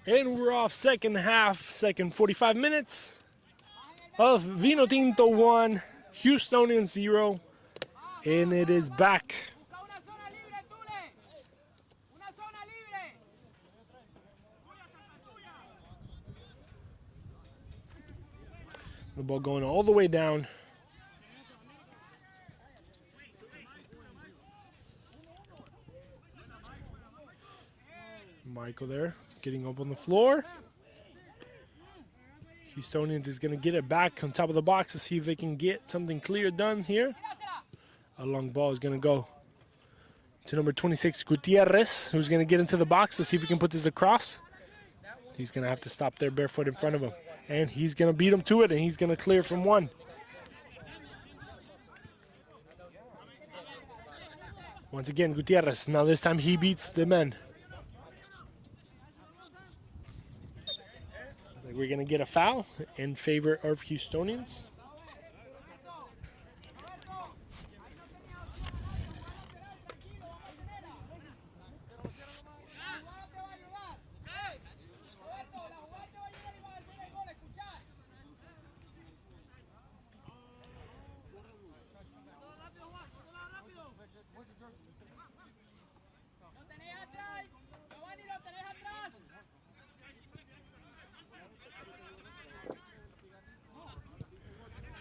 And we're off second half, second 45 minutes of Vinotinto 1, Houstonians 0. And it is back. The ball going all the way down. Michael there, getting up on the floor. Houstonians is going to get it back on top of the box to see if they can get something clear done here. A long ball is going to go to number 26, Gutierrez, who's going to get into the box to see if he can put this across. He's going to have to stop there barefoot in front of him. And he's going to beat him to it, and he's going to clear from one. Once again, Gutierrez. Now this time he beats the men. We're going to get a foul in favor of Houstonians.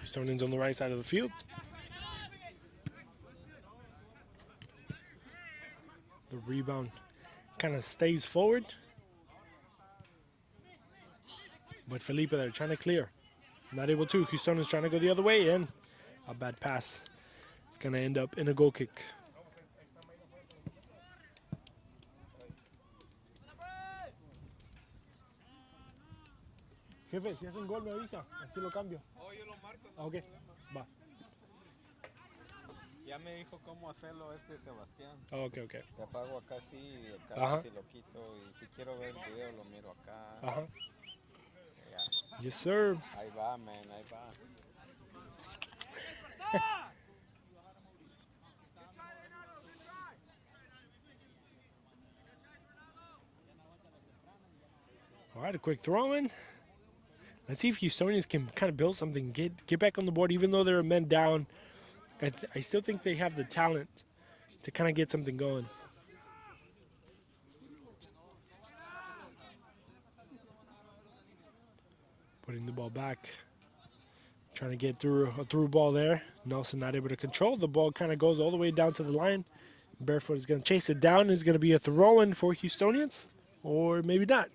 Houstonians on the right side of the field. The rebound kind of stays forward. But Felipe there trying to clear. Not able to. Houstonians trying to go the other way, and a bad pass. It's going to end up in a goal kick. Jefe, si hacen gol me avisa, así lo cambio. Oh, yo lo marco. Ah, ok, va. Ya me dijo cómo hacerlo Sebastián. Ah, ok. Te apago acá sí y acá Ajá. sí lo quito. Y si quiero ver el video lo miro acá. Ajá. Ya. Yes, sir. Ahí va, man, ahí va. All right, a quick throw in. Let's see if Houstonians can kind of build something, get back on the board, even though they're men down. I still think they have the talent to kind of get something going. Putting the ball back. Trying to get through a through ball there. Nelson not able to control. The ball kind of goes all the way down to the line. Barefoot is going to chase it down. It's going to be a throw-in for Houstonians, or maybe not.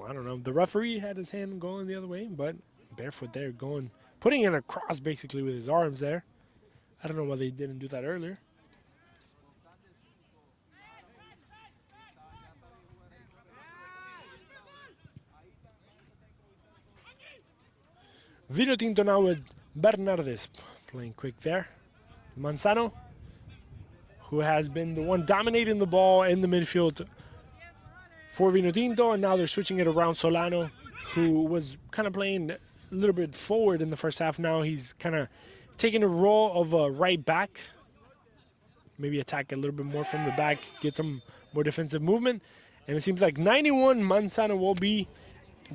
I don't know. The referee had his hand going the other way, but Barefoot there going, putting in a cross basically with his arms there. I don't know why they didn't do that earlier. Vinotinto now with Bernardes playing quick there. Manzano, who has been the one dominating the ball in the midfield for Vinotinto, and now they're switching it around. Solano, who was kind of playing a little bit forward in the first half. Now he's kind of taking a role of a right back. Maybe attack a little bit more from the back, get some more defensive movement. And it seems like 91 Manzano will be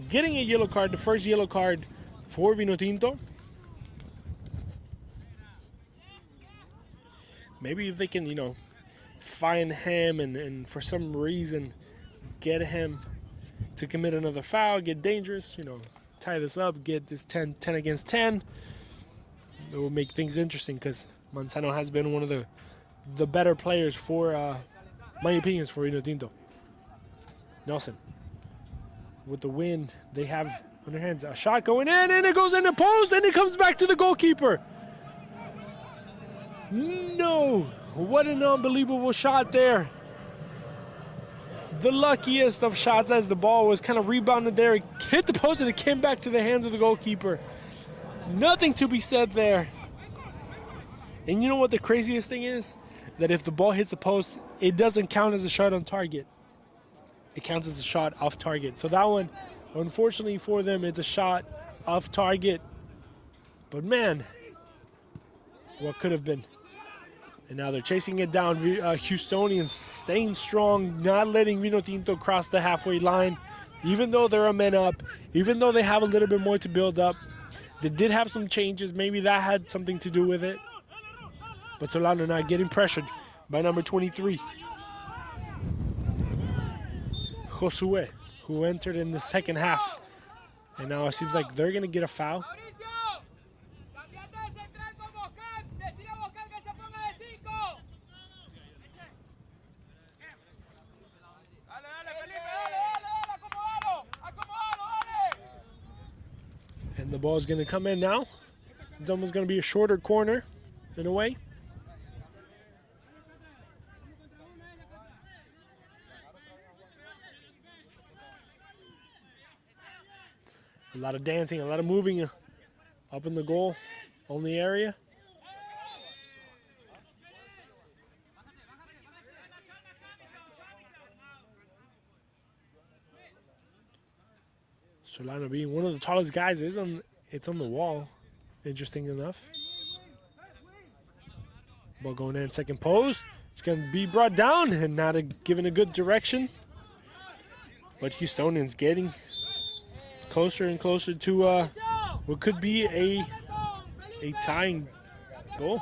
getting a yellow card, the first yellow card for Vinotinto. Maybe if they can, you know, find him and for some reason get him to commit another foul, get dangerous, you know, tie this up, get this 10 against 10. It will make things interesting because Manzano has been one of the better players for, my opinions, for Vinotinto. Nelson, with the wind they have on their hands, a shot going in, and it goes in the post, and it comes back to the goalkeeper. No, what an unbelievable shot there. The luckiest of shots as the ball was kind of rebounded there. It hit the post and it came back to the hands of the goalkeeper. Nothing to be said there. And you know what the craziest thing is? That if the ball hits the post, it doesn't count as a shot on target. It counts as a shot off target. So that one, unfortunately for them, it's a shot off target. But man, what could have been. And now they're chasing it down. Houstonians staying strong, not letting Vinotinto cross the halfway line. Even though they're a man up, even though they have a little bit more to build up. They did have some changes. Maybe that had something to do with it. But Solano not getting pressured by number 23. Josue, who entered in the second half. And now it seems like they're going to get a foul. And the ball is going to come in now. It's almost going to be a shorter corner in a way. A lot of dancing, a lot of moving up in the goal on the area. Solano being one of the tallest guys, it's on the wall, interesting enough. Ball going in second post. It's going to be brought down and not given a good direction. But Houstonians getting closer and closer to what could be a tying goal.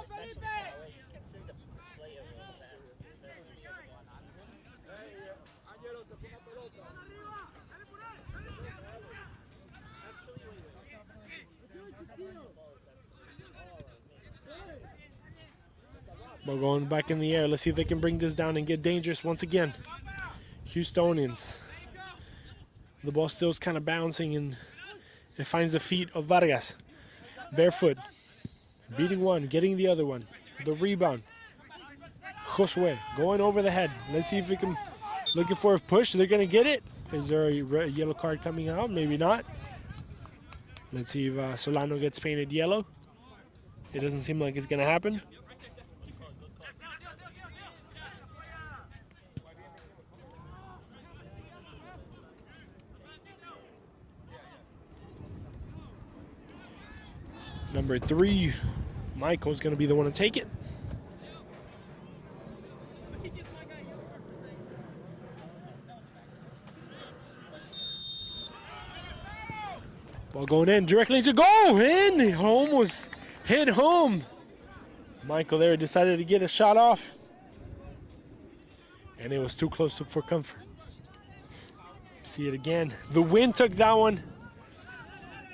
Ball going back in the air. Let's see if they can bring this down and get dangerous once again. Houstonians. The ball still is kind of bouncing and it finds the feet of Vargas. Barefoot. Beating one, getting the other one. The rebound. Josue going over the head. Let's see if we can, looking for a push. They're going to get it. Is there a yellow card coming out? Maybe not. Let's see if Solano gets painted yellow. It doesn't seem like it's going to happen. Number 3, Michael's going to be the one to take it. Ball going in directly to goal, and he almost hit home. Michael there decided to get a shot off, and it was too close for comfort. See it again. The wind took that one.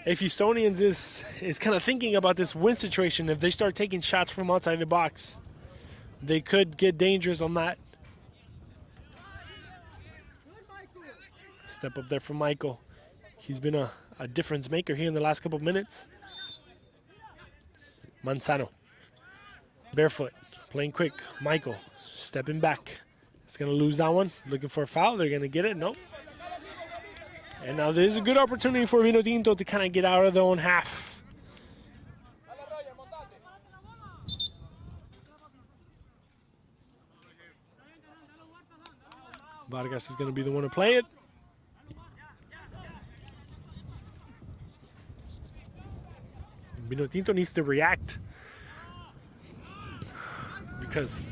If Houstonians is kind of thinking about this win situation, if they start taking shots from outside the box, they could get dangerous on that. Step up there for Michael. He's been a difference maker here in the last couple of minutes. Manzano. Barefoot. Playing quick. Michael stepping back. It's going to lose that one. Looking for a foul. They're going to get it. Nope. And now there's a good opportunity for Vinotinto to kind of get out of their own half. Vargas is going to be the one to play it. Vinotinto needs to react because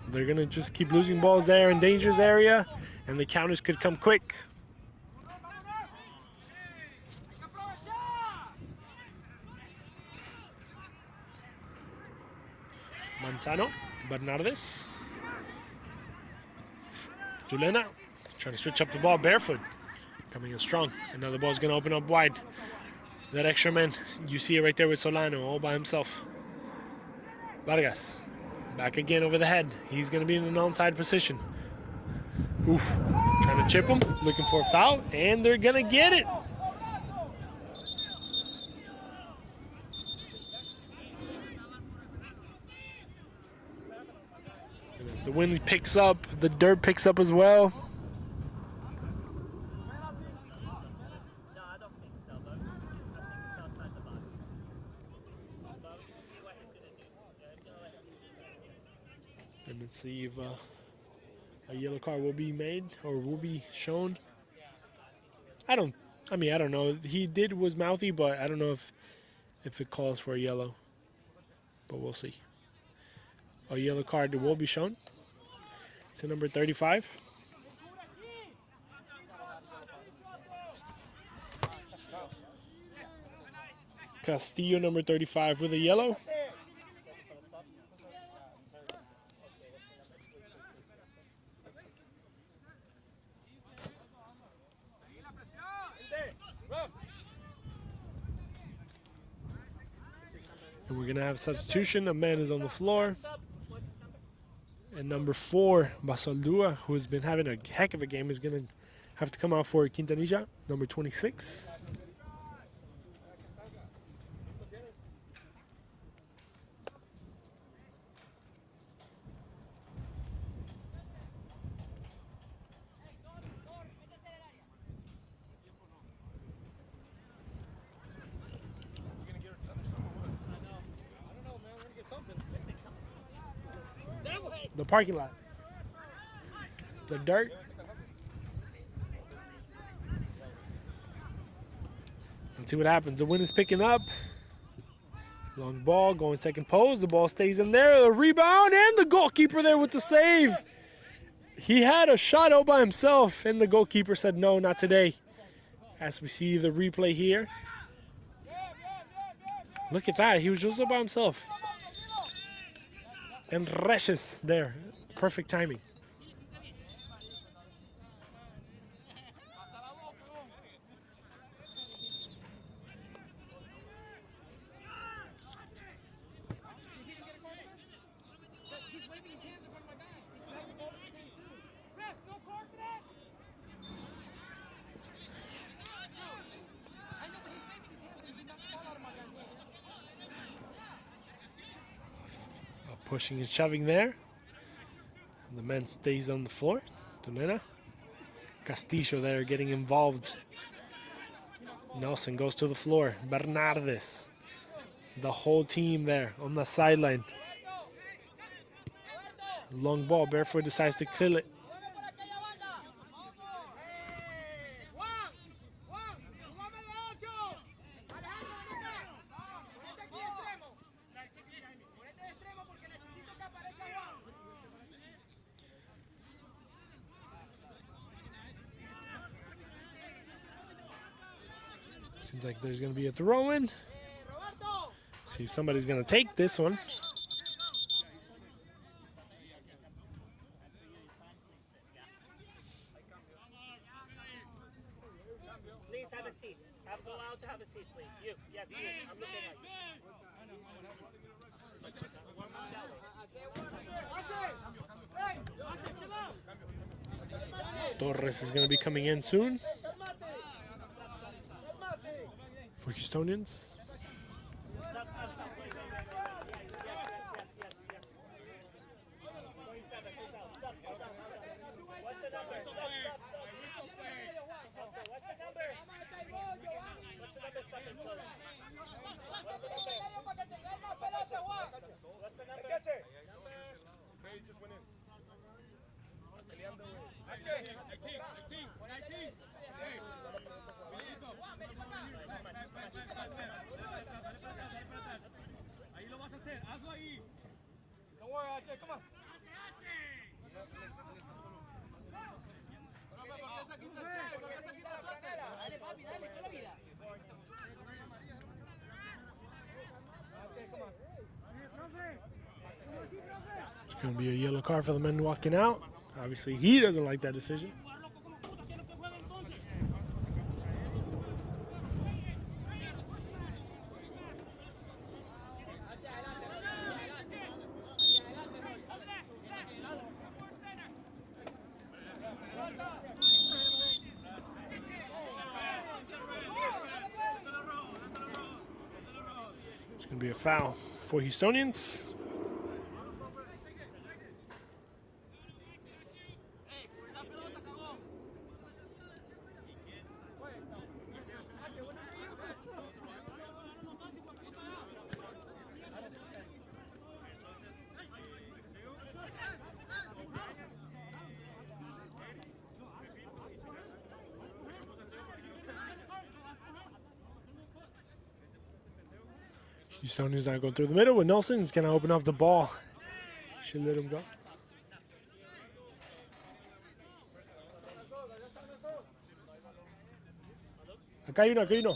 they're going to just keep losing balls there in dangerous area, and the counters could come quick. Manzano, Bernardes. Tulena trying to switch up the ball. Barefoot coming in strong. And now the ball's going to open up wide. That extra man, you see it right there with Solano all by himself. Vargas back again over the head. He's going to be in an onside position. Oof. Trying to chip him, looking for a foul, and they're going to get it. And as the wind picks up, the dirt picks up as well. And let's see if a yellow card will be made or will be shown. I don't know. He was mouthy, but I don't know if it calls for a yellow. But we'll see. A yellow card will be shown to number 35. Castillo, number 35, with a yellow. And we're going to have substitution. A man is on the floor. And number 4, Basaldua, who has been having a heck of a game, is going to have to come out for Quintanilla, number 26. The parking lot. The dirt. Let's see what happens. The wind is picking up. Long ball, going second pose. The ball stays in there. The rebound, and the goalkeeper there with the save. He had a shot all by himself, and the goalkeeper said, no, not today. As we see the replay here. Look at that. He was just all by himself. And Reshes there. Perfect timing. Pushing and shoving there. And the man stays on the floor. Tonena. Castillo there getting involved. Nelson goes to the floor. Bernardes. The whole team there on the sideline. Long ball. Barefoot decides to kill it. Seems like there's going to be a throw-in. See if somebody's going to take this one. Please have a seat. Go out to have a seat, please. You. Yes, you. I'm looking at you. Torres is going to be coming in soon for Houstonians. Don't worry, H, come on. It's going to be a yellow card for the men walking out. Obviously, he doesn't like that decision. It's going to be a foul for Houstonians. Houstonians not going through the middle with Nelson. He's going to open up the ball. Should let him go. Acá hay uno, acá hay uno.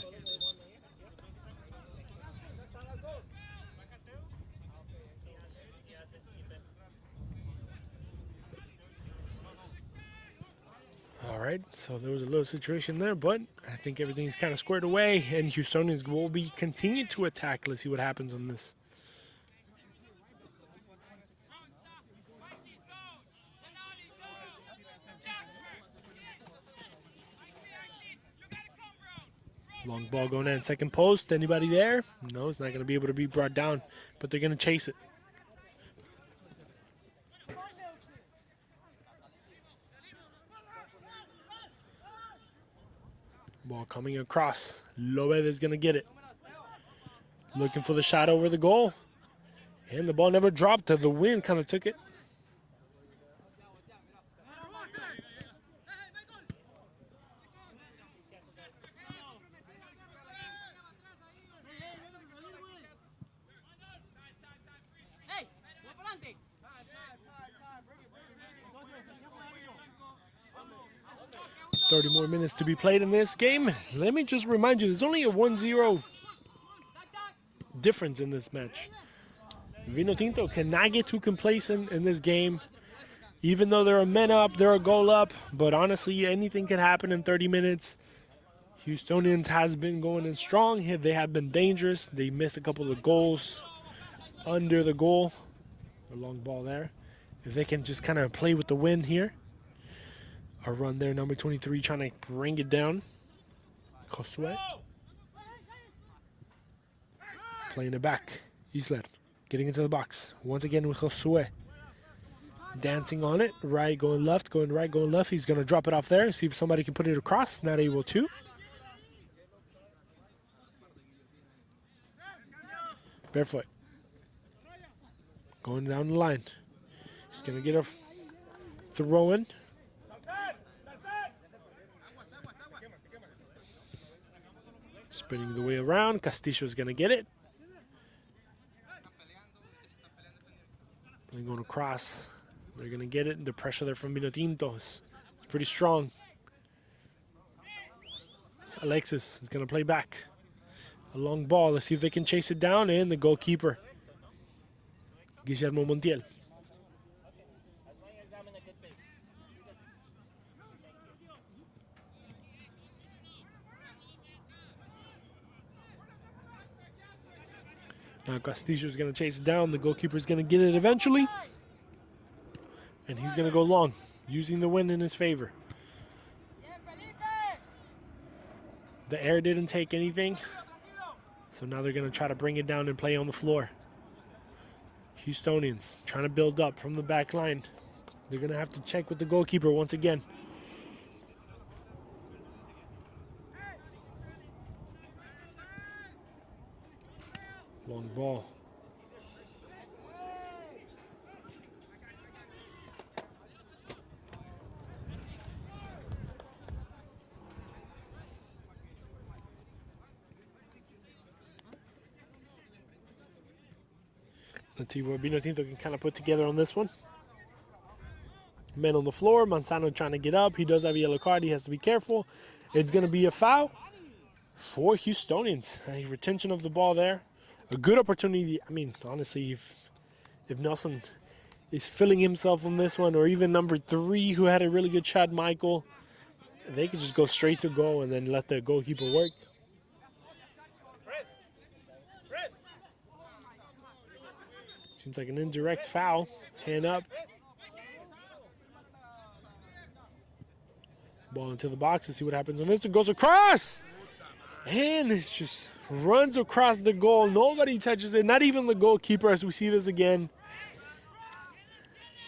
All right, so there was a little situation there, but I think everything's kind of squared away, and Houstonians will be continue to attack. Let's see what happens on this. Long ball going in, second post. Anybody there? No, it's not going to be able to be brought down, but they're going to chase it. Ball coming across. Lobed is going to get it. Looking for the shot over the goal. And the ball never dropped. The wind kind of took it. Hey, 30 more minutes to be played in this game. Let me just remind you, there's only a 1-0 difference in this match. Vinotinto cannot get too complacent in this game. Even though they're a men up, they're a goal up. But honestly, anything can happen in 30 minutes. Houstonians has been going in strong. They have been dangerous. They missed a couple of goals under the goal. A long ball there. If they can just kind of play with the wind here. A run there, number 23, trying to bring it down. Josue. Playing it back. Isler getting into the box. Once again with Josue. Dancing on it. Right, going left, going right, going left. He's going to drop it off there. See if somebody can put it across. Not able to. Barefoot. Going down the line. He's going to get a throw in. Spinning the way around. Castillo's going to get it. Going across. They're going to get it. The pressure there from Vinotinto is pretty strong. It's Alexis is going to play back. A long ball. Let's see if they can chase it down. And the goalkeeper, Guillermo Montiel. Now Castillo's going to chase it down. The goalkeeper's going to get it eventually. And he's going to go long, using the wind in his favor. The air didn't take anything. So now they're going to try to bring it down and play on the floor. Houstonians trying to build up from the back line. They're going to have to check with the goalkeeper once again. Long ball. Let's see what Vinotinto can kind of put together on this one. Men on the floor. Manzano trying to get up. He does have a yellow card. He has to be careful. It's going to be a foul for Houstonians. A retention of the ball there. A good opportunity. I mean, honestly, if Nelson is filling himself on this one, or even number 3 who had a really good shot, Michael, they could just go straight to goal and then let the goalkeeper work. Seems like an indirect foul. Hand up. Ball into the box. Let's see what happens on this. It goes across. And it just runs across the goal. Nobody touches it. Not even the goalkeeper, as we see this again.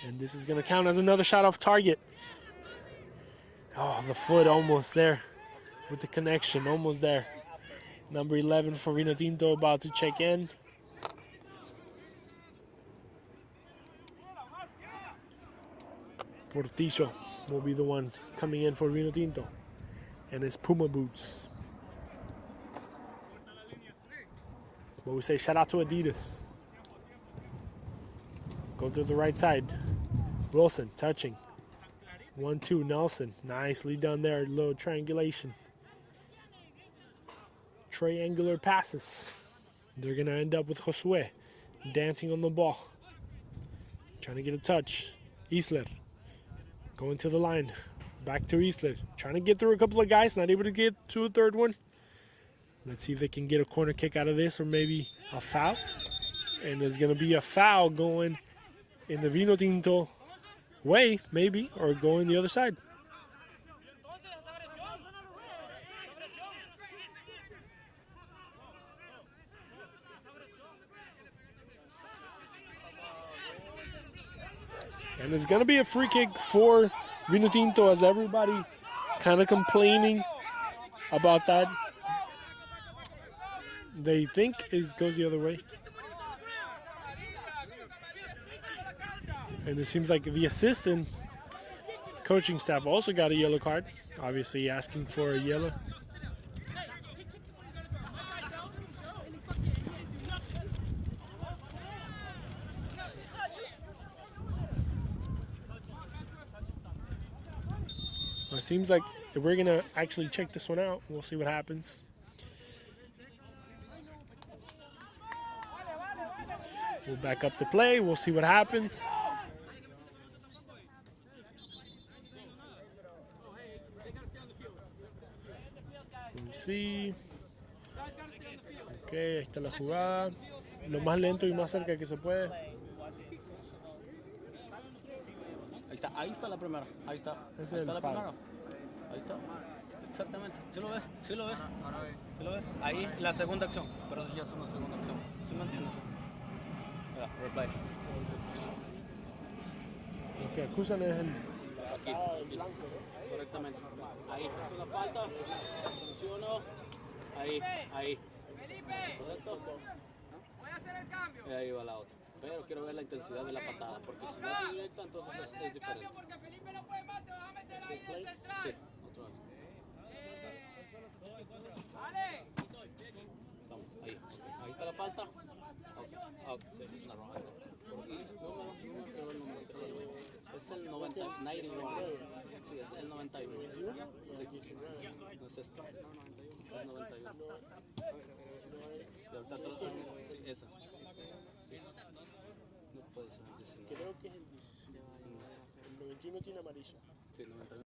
And this is going to count as another shot off target. Oh, the foot almost there with the connection. Almost there. Number 11 for Vinotinto about to check in. Portillo will be the one coming in for Vinotinto. And his Puma boots. But we say shout out to Adidas. Going to the right side. Wilson touching. 1-2, Nelson. Nicely done there. Little triangulation. Triangular passes. They're going to end up with Josue dancing on the ball. Trying to get a touch. Isler going to the line. Back to Isler. Trying to get through a couple of guys. Not able to get to a third one. Let's see if they can get a corner kick out of this or maybe a foul. And there's going to be a foul going in the Vinotinto way, maybe, or going the other side. And it's going to be a free kick for Vinotinto, as everybody kind of complaining about that. They think it goes the other way. And it seems like the assistant coaching staff also got a yellow card, obviously asking for a yellow. It seems like if we're going to actually check this one out, we'll see what happens. We'll back up the play. We'll see what happens. Let me see. Ok, ahí está la jugada. Lo más lento y más cerca que se puede. Ahí está la primera. Ahí está. Ese Ahí es está el la foul. primera. Ahí está. Exactamente. ¿Sí lo ves? ¿Sí lo ves? ¿Sí lo ves? Ahí la segunda acción. Pero ya es una segunda acción. ¿Sí me entiendes? Mira, replay. Lo que acusan es el... Aquí. Correctamente. Ahí. Esto es una falta. Sanciono. Ahí. Ahí. ¿Correcto? Voy a hacer el cambio. Y ahí va la otra. Pero quiero ver la intensidad de la patada, porque si no es directa, entonces es diferente. Porque Felipe no puede más, te vas a meter ahí en el central. Sí, otra vez. Vale. Vamos, ahí. Okay. Ahí está la falta. Okay. Sí, es una roja. Quiero el número. Es el 91. Sí, es el 91. Sí. No es este. Es 91. Y ahorita sí, esa. Sí. No puede ser 19. Creo que es el 19. El 91 tiene amarillo. Sí, 91.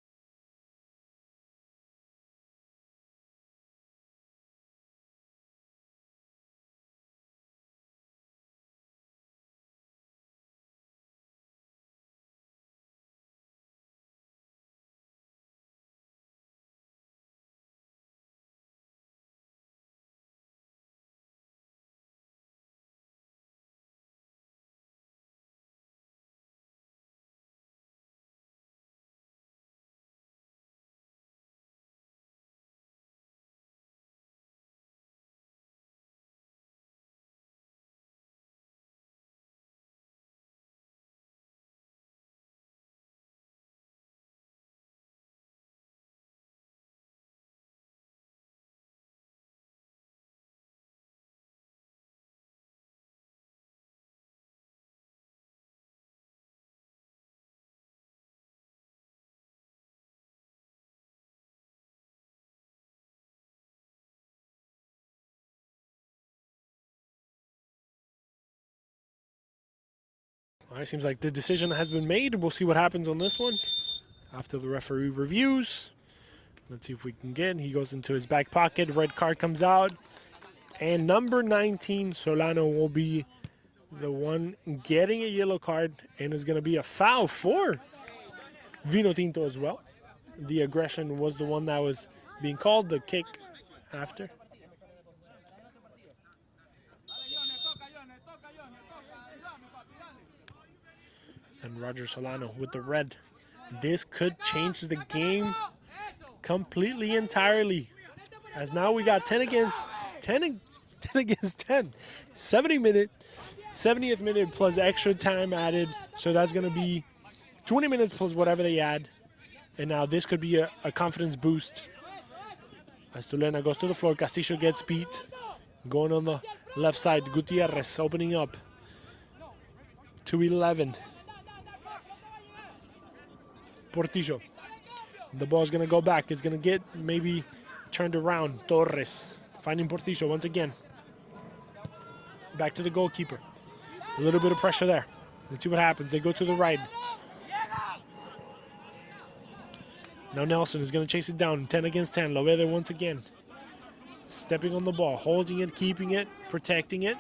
All right, seems like the decision has been made. We'll see what happens on this one after the referee reviews. Let's see if we can get. He goes into his back pocket. Red card comes out. And number 19, Solano, will be the one getting a yellow card. And it's going to be a foul for Vinotinto as well. The aggression was the one that was being called. The kick after. And Roger Solano with the red. This could change the game completely, entirely. As now we got 10 against 10 against 10. 70th minute plus extra time added. So that's going to be 20 minutes plus whatever they add. And now this could be a confidence boost. As Tulena goes to the floor, Castillo gets beat. Going on the left side, Gutierrez opening up. to 11. Portillo. The ball's going to go back. It's going to get maybe turned around. Torres finding Portillo once again. Back to the goalkeeper. A little bit of pressure there. Let's see what happens. They go to the right. Now Nelson is going to chase it down. 10 against 10. Lovede once again. Stepping on the ball. Holding it, keeping it, protecting it.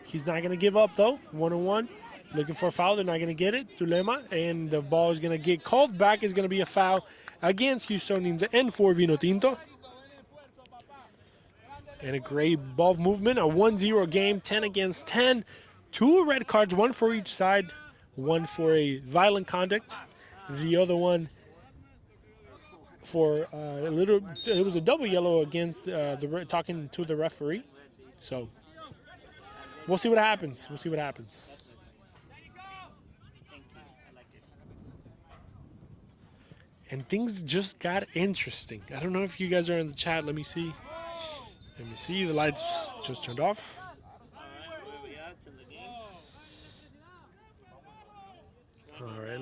He's not going to give up, though. 1-on-1. Looking for a foul. They're not going to get it. Tulema. And the ball is going to get called back. It's going to be a foul against Houstonians and for Vinotinto. And a great ball movement. A 1-0 game. 10 against 10. 2 red cards. 1 for each side. 1 for a violent conduct. The other one for a little. It was a double yellow against talking to the referee. So we'll see what happens. We'll see what happens. And things just got interesting. I don't know if you guys are in the chat. Let me see. Let me see. The lights just turned off. All right,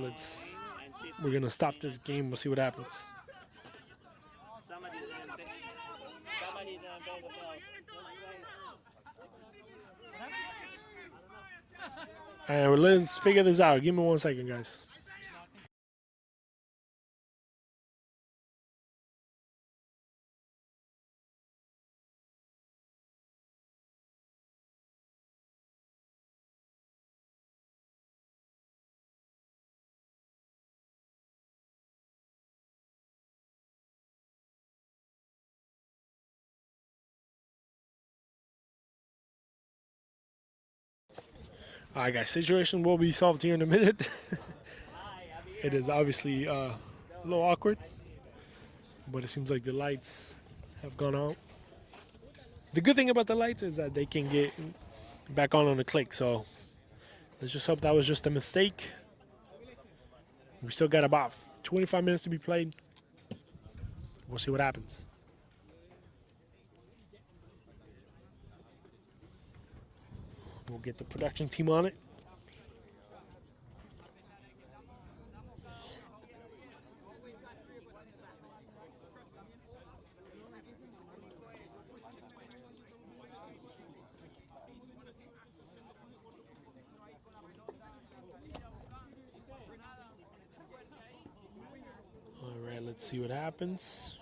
we're going to stop this game. We'll see what happens. Somebody didn't pay the bill. All right, well, let's figure this out. Give me 1 second, guys. All right, guys, situation will be solved here in a minute. It is obviously a little awkward, but it seems like the lights have gone out. The good thing about the lights is that they can get back on a click, so let's just hope that was just a mistake. We still got about 25 minutes to be played. We'll see what happens. We'll get the production team on it. All right, let's see what happens.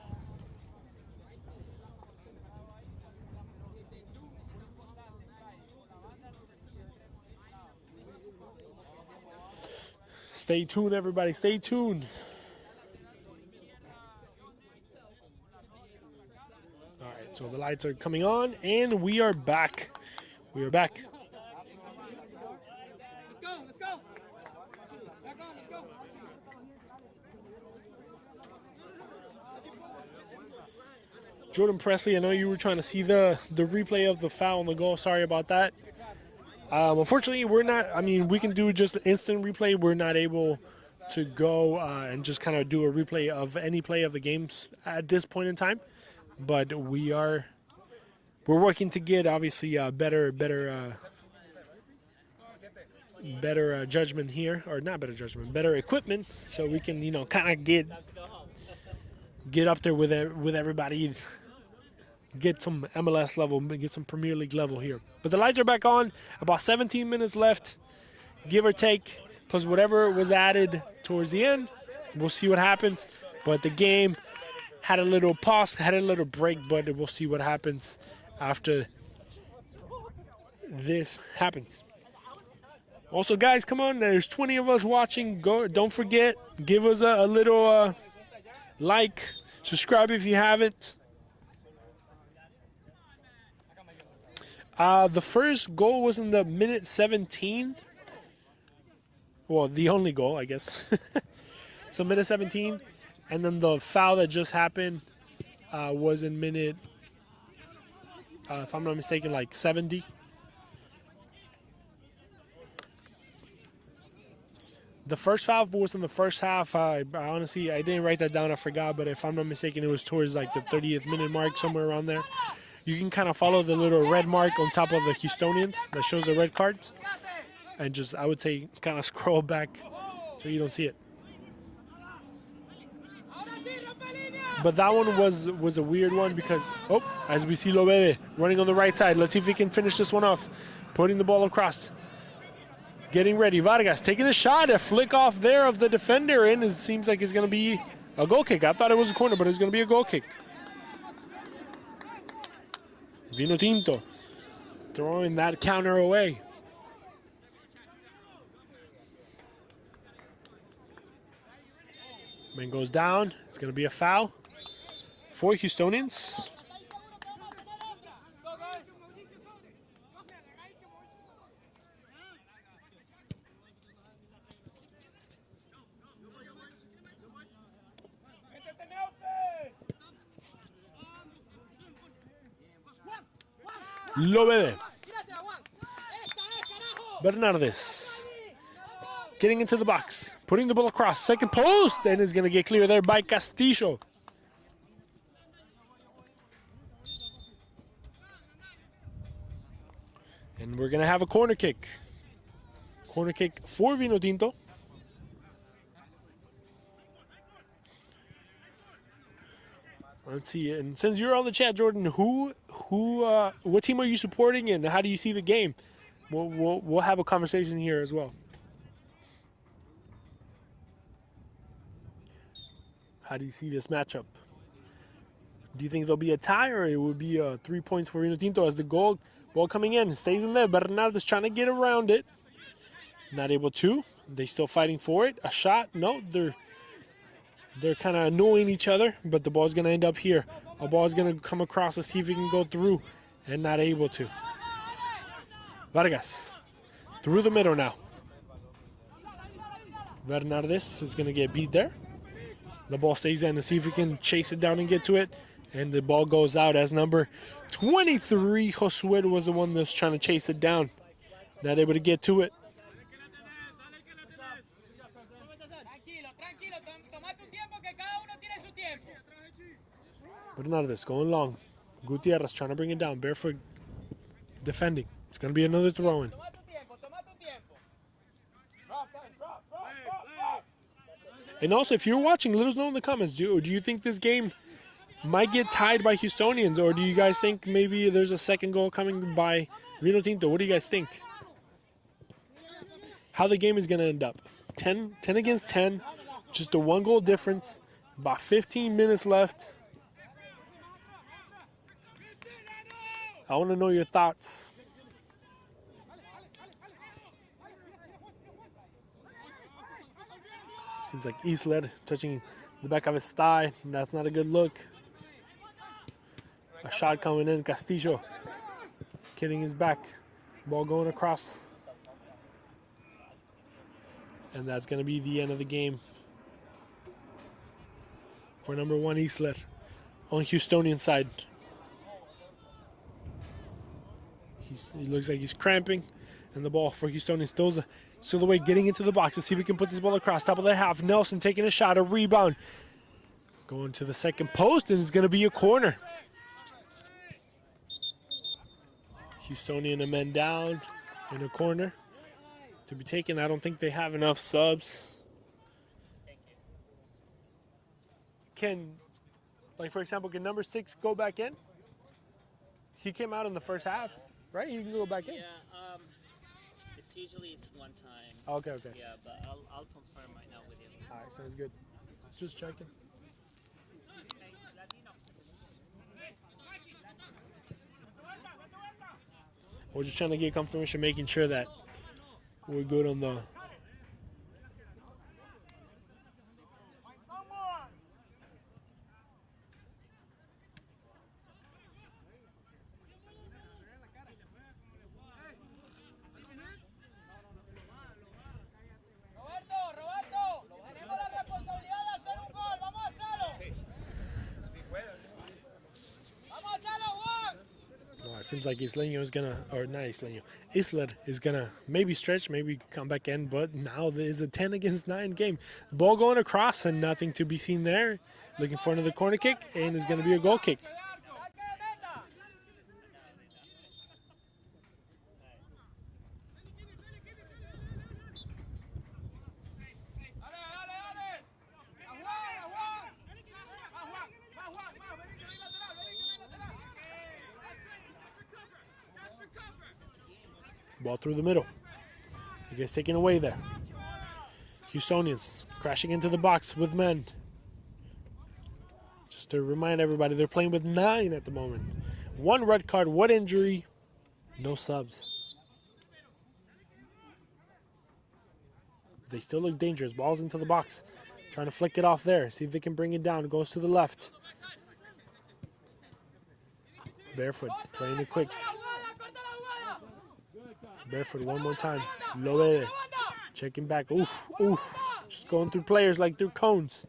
Stay tuned, everybody. Stay tuned. All right, so the lights are coming on, and we are back. We are back. Let's go, let's go. Back on, let's go. Jordan Presley, I know you were trying to see the replay of the foul on the goal. Sorry about that. Unfortunately, we're not. I mean, we can do just instant replay. We're not able to go and just kind of do a replay of any play of the games at this point in time. But we're working to get obviously better judgment here, or not better judgment, better equipment, so we can kind of get up there with everybody. Get some MLS level, get some Premier League level here. But the lights are back on. About 17 minutes left, give or take, plus whatever was added towards the end. We'll see what happens. But the game had a little pause, had a little break, but we'll see what happens after this happens. Also, guys, come on. There's 20 of us watching. Don't forget, give us a little like, subscribe if you haven't. The first goal was in the minute 17. Well, the only goal, I guess. So minute 17. And then the foul that just happened was in minute, if I'm not mistaken, like 70. The first foul was in the first half. I honestly, I didn't write that down. I forgot. But if I'm not mistaken, it was towards like the 30th minute mark, somewhere around there. You can kind of follow the little red mark on top of the Houstonians that shows the red cards. and just, I would say, kind of scroll back so you don't see it. But that one was a weird one because, oh, as we see Lobede running on the right side. Let's see if he can finish this one off. Putting the ball across. Getting ready. Vargas taking a shot. A flick off there of the defender, and it seems like it's going to be a goal kick. I thought it was a corner, but it's going to be a goal kick. Vinotinto throwing that counter away. Man goes down. It's going to be a foul for Houstonians. Lobede. Bernardes. Getting into the box. Putting the ball across. Second post. And it's going to get clear there by Castillo. And we're going to have a corner kick. Corner kick for Vinotinto. Let's see. And since you're on the chat, Jordan, what team are you supporting, and how do you see the game? We'll have a conversation here as well. How do you see this matchup? Do you think there'll be a tie, or it would be 3 points for Vinotinto as the ball coming in stays in there? Bernardes trying to get around it, not able to. They still fighting for it. A shot? No, they're kind of annoying each other, but the ball's going to end up here. A ball's going to come across. Let's see if he can go through, and not able to. Vargas through the middle now. Bernardes is going to get beat there. The ball stays in to see if he can chase it down and get to it, and the ball goes out as number 23. Josué was the one that's trying to chase it down. Not able to get to it. Bernardes going long. Gutierrez trying to bring it down. Barefoot defending. It's going to be another throw-in. And also, if you're watching, let us know in the comments. Do you think this game might get tied by Houstonians, or do you guys think maybe there's a second goal coming by Vinotinto? What do you guys think? How the game is going to end up? 10 against 10. Just a 1 goal difference. About 15 minutes left. I want to know your thoughts. Seems like Isler touching the back of his thigh. That's not a good look. A shot coming in. Castillo getting his back. Ball going across. And that's going to be the end of the game for number 1 Isler on Houstonian side. He looks like he's cramping, and the ball for Houston is still the way, getting into the box to see if he can put this ball across top of the half. Nelson taking a shot, a rebound, going to the second post, and it's going to be a corner. Houstonian men down in a corner to be taken. I don't think they have enough subs. For example, can number 6 go back in? He came out in the first half. Right, you can go back in. Yeah, it's usually one time. Okay. Yeah, but I'll confirm right now with you. All right, sounds good. Just checking. We're just trying to get confirmation, making sure that we're good on the. Seems like Isleño is gonna, or not Isleño, Isler is gonna maybe stretch, maybe come back in, but now there's a 10 against 9 game. The ball going across and nothing to be seen there. Looking for another corner kick, and it's gonna be a goal kick. Ball through the middle. He gets taken away there. Houstonians crashing into the box with men. Just to remind everybody, they're playing with 9 at the moment. 1 red card, 1 injury, no subs. They still look dangerous. Ball's into the box. Trying to flick it off there. See if they can bring it down. It goes to the left. Barefoot playing it quick. Barefoot one more time. Loe checking back. Oof, oof. Just going through players like they're cones.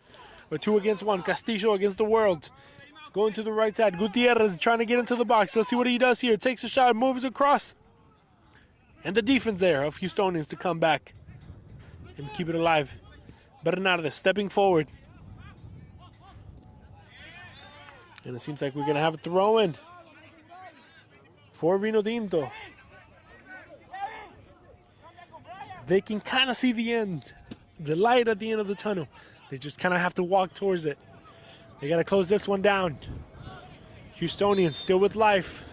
A 2 against 1. Castillo against the world. Going to the right side. Gutierrez trying to get into the box. Let's see what he does here. Takes a shot, moves across. And the defense there of Houstonians to come back and keep it alive. Bernardes stepping forward. And it seems like we're going to have a throw-in for Vinotinto. They can kind of see the end, the light at the end of the tunnel. They just kind of have to walk towards it. They got to close this one down. Houstonians still with life.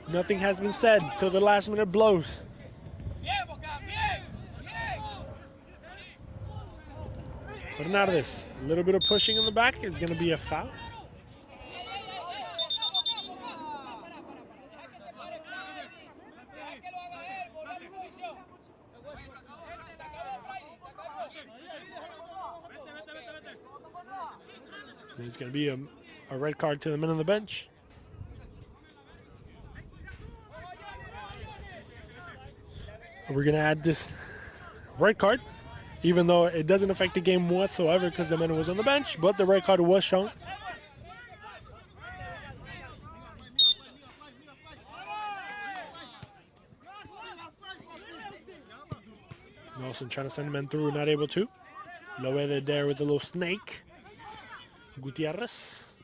Nothing has been said until the last minute blows. Bernardes, a little bit of pushing in the back. It's going to be a foul. There's going to be a red card to the men on the bench. We're going to add this red card, even though it doesn't affect the game whatsoever because the man was on the bench, but the red card was shown. Nelson trying to send the men through, not able to. Loe there with the little snake. Gutierrez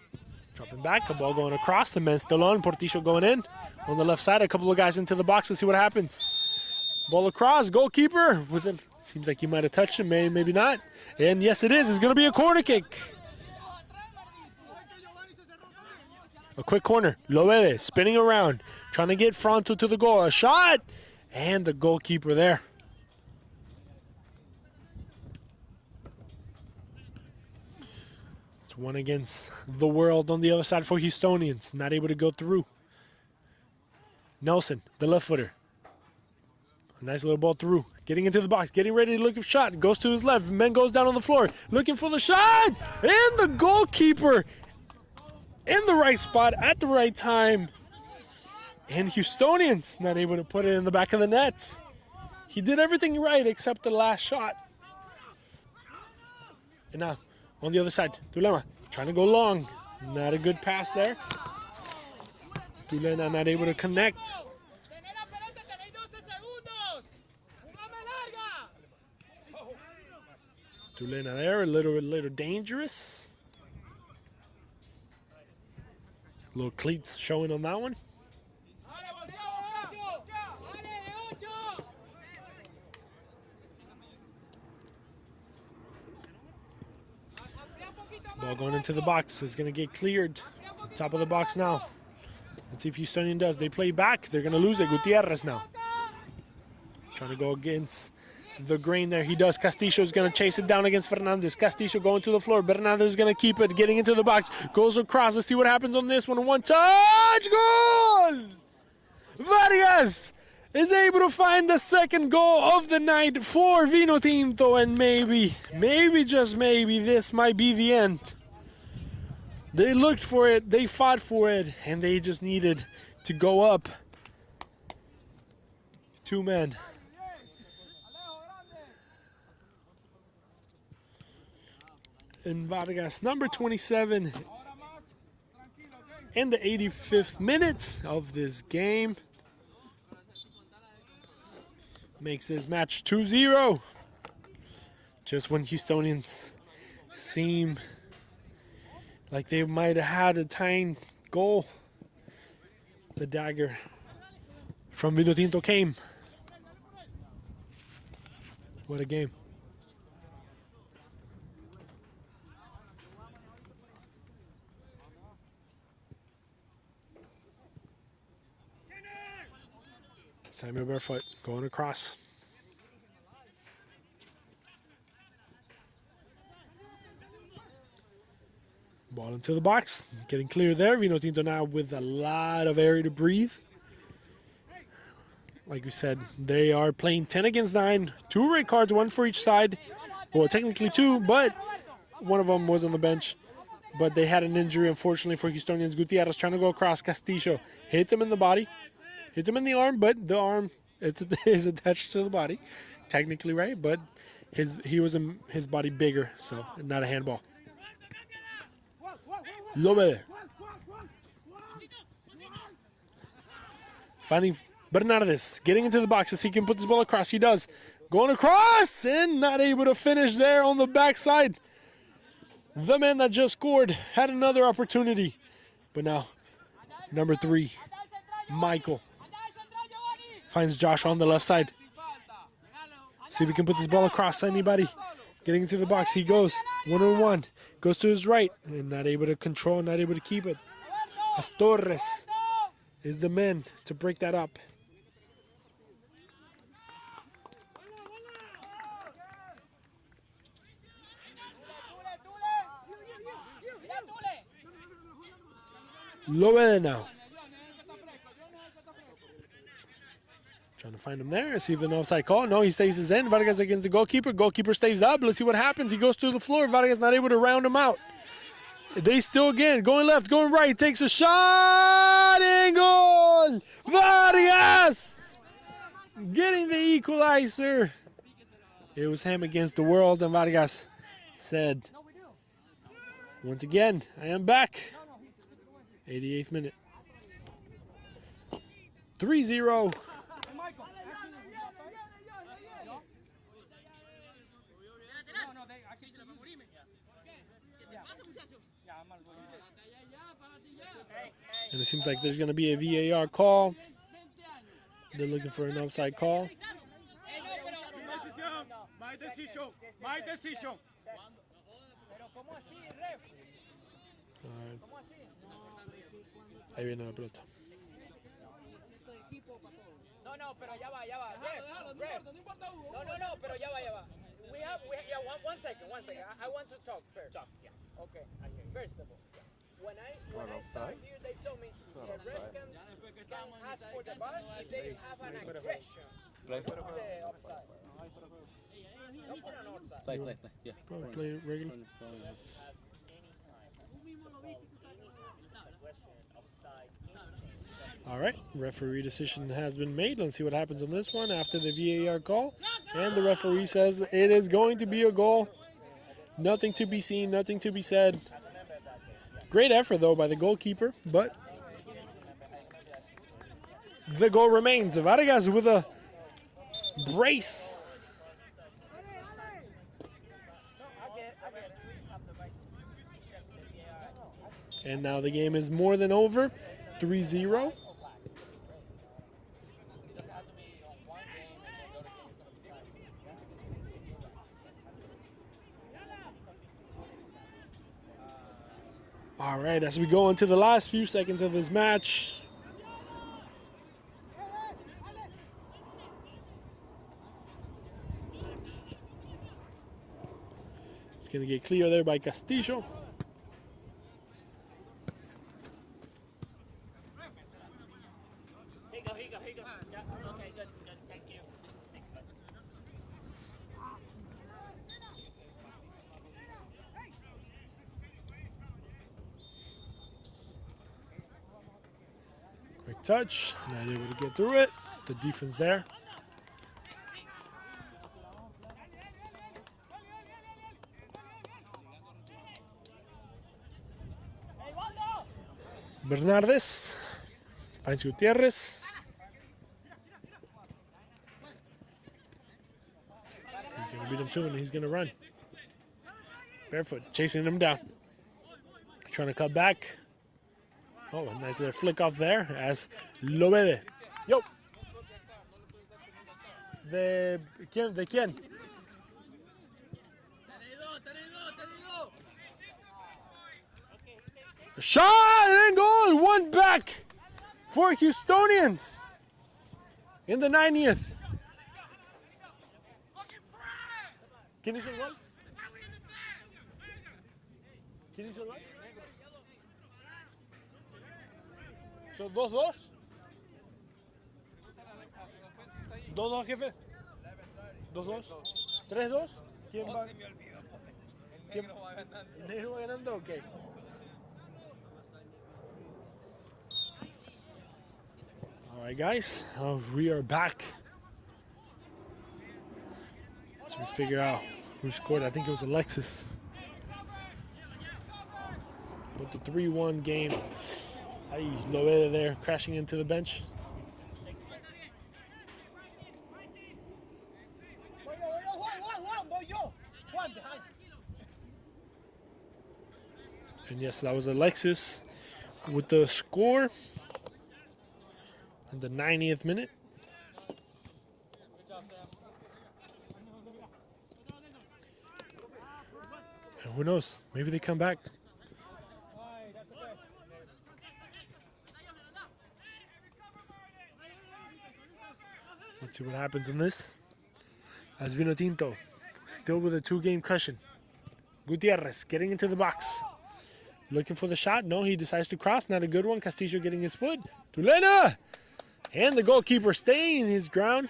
dropping back, a ball going across, the men still on. Portillo going in on the left side, a couple of guys into the box. Let's see what happens. Ball across, goalkeeper with it. Seems like he might have touched him, maybe not. And yes, it is. It's going to be a corner kick. A quick corner. Loede spinning around, trying to get frontal to the goal. A shot, and the goalkeeper there. It's 1 against the world on the other side for Houstonians. Not able to go through. Nelson, the left footer. A nice little ball through. Getting into the box, getting ready to look for shot. Goes to his left. Man goes down on the floor, looking for the shot. And the goalkeeper in the right spot at the right time. And Houstonians not able to put it in the back of the net. He did everything right except the last shot. And now, on the other side, Tulema trying to go long. Not a good pass there. Tulema not able to connect. Tulena there, a little dangerous. Little cleats showing on that one. Ball going into the box. It's going to get cleared. Top of the box now. Let's see if Houstonian does. They play back. They're going to lose it. Gutierrez now. Trying to go against the grain there. He does. Castillo is going to chase it down against Fernandez. Castillo going to the floor. Bernardes is going to keep it. Getting into the box. Goes across. Let's see what happens on this one. One touch. Goal! Vargas is able to find the second goal of the night for Vinotinto, and maybe, just maybe, this might be the end. They looked for it, they fought for it, and they just needed to go up. 2 men. And Vargas, number 27, in the 85th minute of this game, makes this match 2-0. Just when Houstonians seem like they might have had a tying goal, the dagger from Vinotinto came. What a game. Samuel Barefoot going across. Ball into the box. Getting clear there. Vinotinto now with a lot of area to breathe. Like we said, they are playing 10 against 9. 2 red cards, 1 for each side. Well, technically 2, but one of them was on the bench. But they had an injury, unfortunately, for Houstonians. Gutierrez trying to go across. Castillo hits him in the body. Hits him in the arm, but the arm is attached to the body. Technically, right? But he was his body bigger, so not a handball. Lobe. Finding Bernardes. Getting into the box as he can put this ball across. He does. Going across and not able to finish there on the backside. The man that just scored had another opportunity. But now, number 3, Michael, finds Joshua on the left side. See if he can put this ball across anybody. Getting into the box, he goes one-on-one. Goes to his right and not able to control, not able to keep it. Astorres is the man to break that up. Lowe now. Trying to find him there. See if an offside call. No, he stays his end. Vargas against the goalkeeper. Goalkeeper stays up. Let's see what happens. He goes to the floor. Vargas not able to round him out. They still again. Going left, going right. Takes a shot and goal. Vargas getting the equalizer. It was him against the world, and Vargas said, once again, I am back. 88th minute. 3-0. And it seems like there's going to be a VAR call. They're looking for an offside call. My decision. My decision. Ahí viene la pelota. No, pero ya va. Ref. No, pero ya va. We have, one second. I want to talk first. Yeah. Okay. First of all, when I started here, they told me the ref can ask for the bar if they have an aggression. Not for the offside. Not for an offside. Play. Yeah. Play regular. All right, referee decision has been made. Let's see what happens on this one after the VAR call. And the referee says it is going to be a goal. Nothing to be seen, nothing to be said. Great effort, though, by the goalkeeper, but the goal remains. Vargas with a brace. And now the game is more than over, 3-0. All right, as we go into the last few seconds of this match. It's going to get clear there by Castillo. Here you go. Yeah, okay, good. Thank you. Quick touch, not able to get through it. The defense there. Bernardes finds Gutierrez. He's going to beat him too, and he's going to run. Barefoot chasing him down. Trying to cut back. Oh, a nice little flick off there as Lobede. Yo. ¿De quién? A shot and goal. One back for Houstonians. In the 90th. ¿Quién hizo el gol? ¿Quién hizo el gol? ¿Son 2-2? 2-2, jefe. 2-2. 3-2. ¿Quién va? ¿Quién va ganando? Ok. All right, guys. We are back. So we figure out who scored. I think it was Alexis. With the 3-1 game. Ahí lo ve there, crashing into the bench. And yes, that was Alexis with the score in the 90th minute. And who knows? Maybe they come back. Let's see what happens in this. As Vinotinto, still with a 2-game cushion. Gutierrez getting into the box. Looking for the shot. No, he decides to cross. Not a good one. Castillo getting his foot. Tulena! And the goalkeeper staying his ground.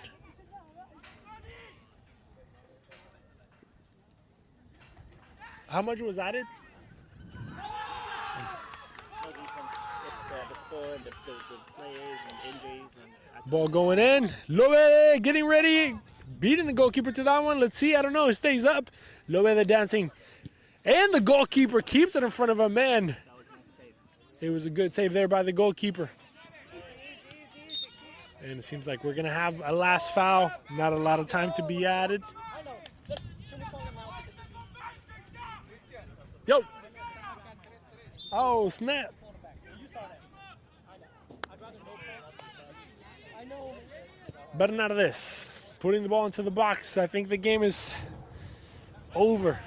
How much was added? It's the score and the players and injuries. And Ball going in. Lobe getting ready. Beating the goalkeeper to that one. Let's see. I don't know. It stays up. Lobe dancing. And the goalkeeper keeps it in front of a man. that was a nice save. It was a good save there by the goalkeeper. And it seems like we're going to have a last foul. Not a lot of time to be added. Yo. Oh, snap. Bernardes putting the ball into the box. I think the game is over.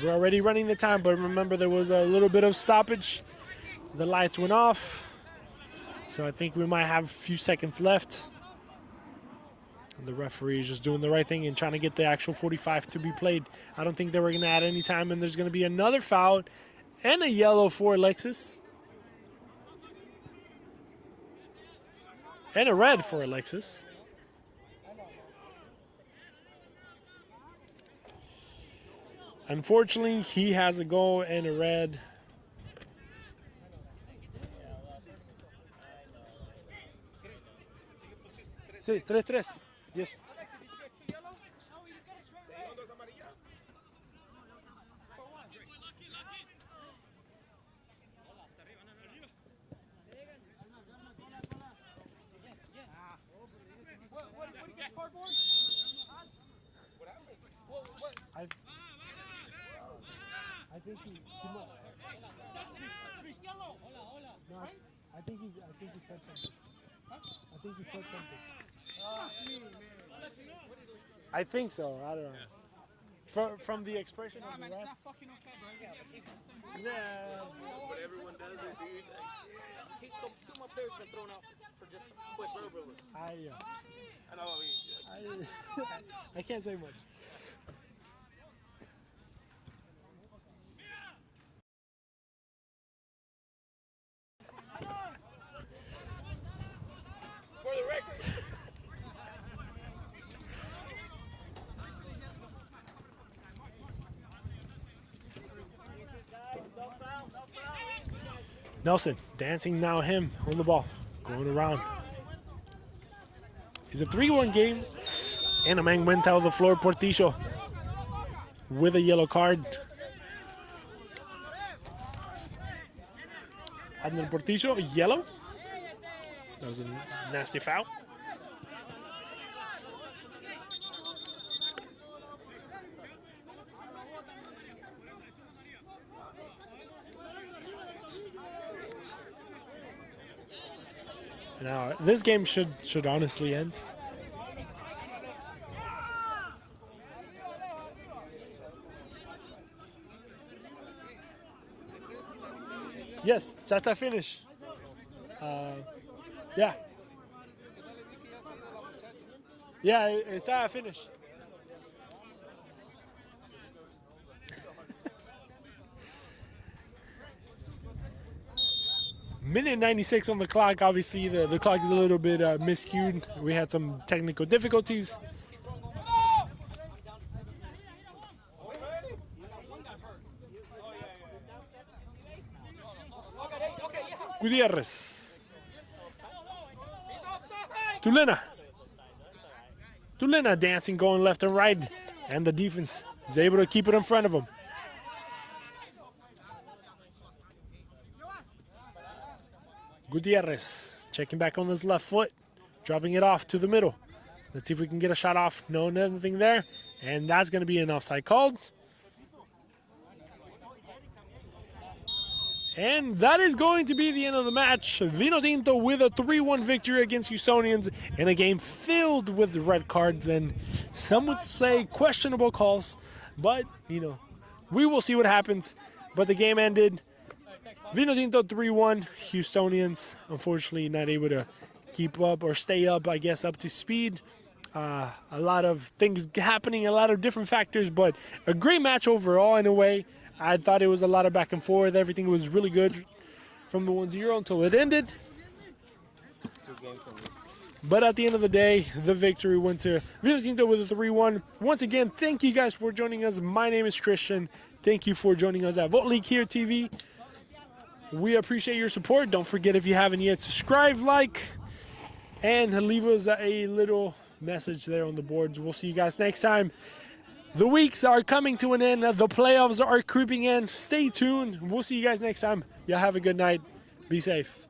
We're already running the time, but remember there was a little bit of stoppage. The lights went off. So I think we might have a few seconds left. And the referee is just doing the right thing and trying to get the actual 45 to be played. I don't think they were going to add any time, and there's going to be another foul and a yellow for Alexis. And a red for Alexis. Unfortunately, he has a goal and a red. Sí, 3-3. Yes. I think he no, I think he said something. I think he said something. I think so. I don't know. From the expression of the ref. Yeah. But everyone does it, dude. So two more players been thrown out for just question. I know. I can't say much. For the record. Nelson dancing now him on the ball, going around. It's a 3-1 game. And a man went out of the floor, Portillo, with a yellow card. Adnan Portillo, yellow. That was a nasty foul. Now, this game should honestly end. Yes, ya está finished. Yeah. Yeah, está finished. Minute 96 on the clock. Obviously, the clock is a little bit miscued. We had some technical difficulties. Gutierrez. Tulena dancing, going left and right. And the defense is able to keep it in front of him. Gutierrez checking back on his left foot, dropping it off to the middle. Let's see if we can get a shot off. No, nothing there. And that's going to be an offside called. And that is going to be the end of the match. Vinotinto with a 3-1 victory against Houstonians in a game filled with red cards and some would say questionable calls. But, you know, we will see what happens. But the game ended. Vinotinto 3-1. Houstonians, unfortunately, not able to keep up or stay up, I guess, up to speed. A lot of things happening, a lot of different factors, but a great match overall in a way. I thought it was a lot of back and forth. Everything was really good from the 1-0 until it ended. 2 games in this. But at the end of the day, the victory went to Vinotinto with a 3-1. Once again, thank you guys for joining us. My name is Christian. Thank you for joining us at Vote League here TV. We appreciate your support. Don't forget, if you haven't yet, subscribe, like, and leave us a little message there on the boards. We'll see you guys next time. The weeks are coming to an end. The playoffs are creeping in. Stay tuned. We'll see you guys next time. Y'all have a good night. Be safe.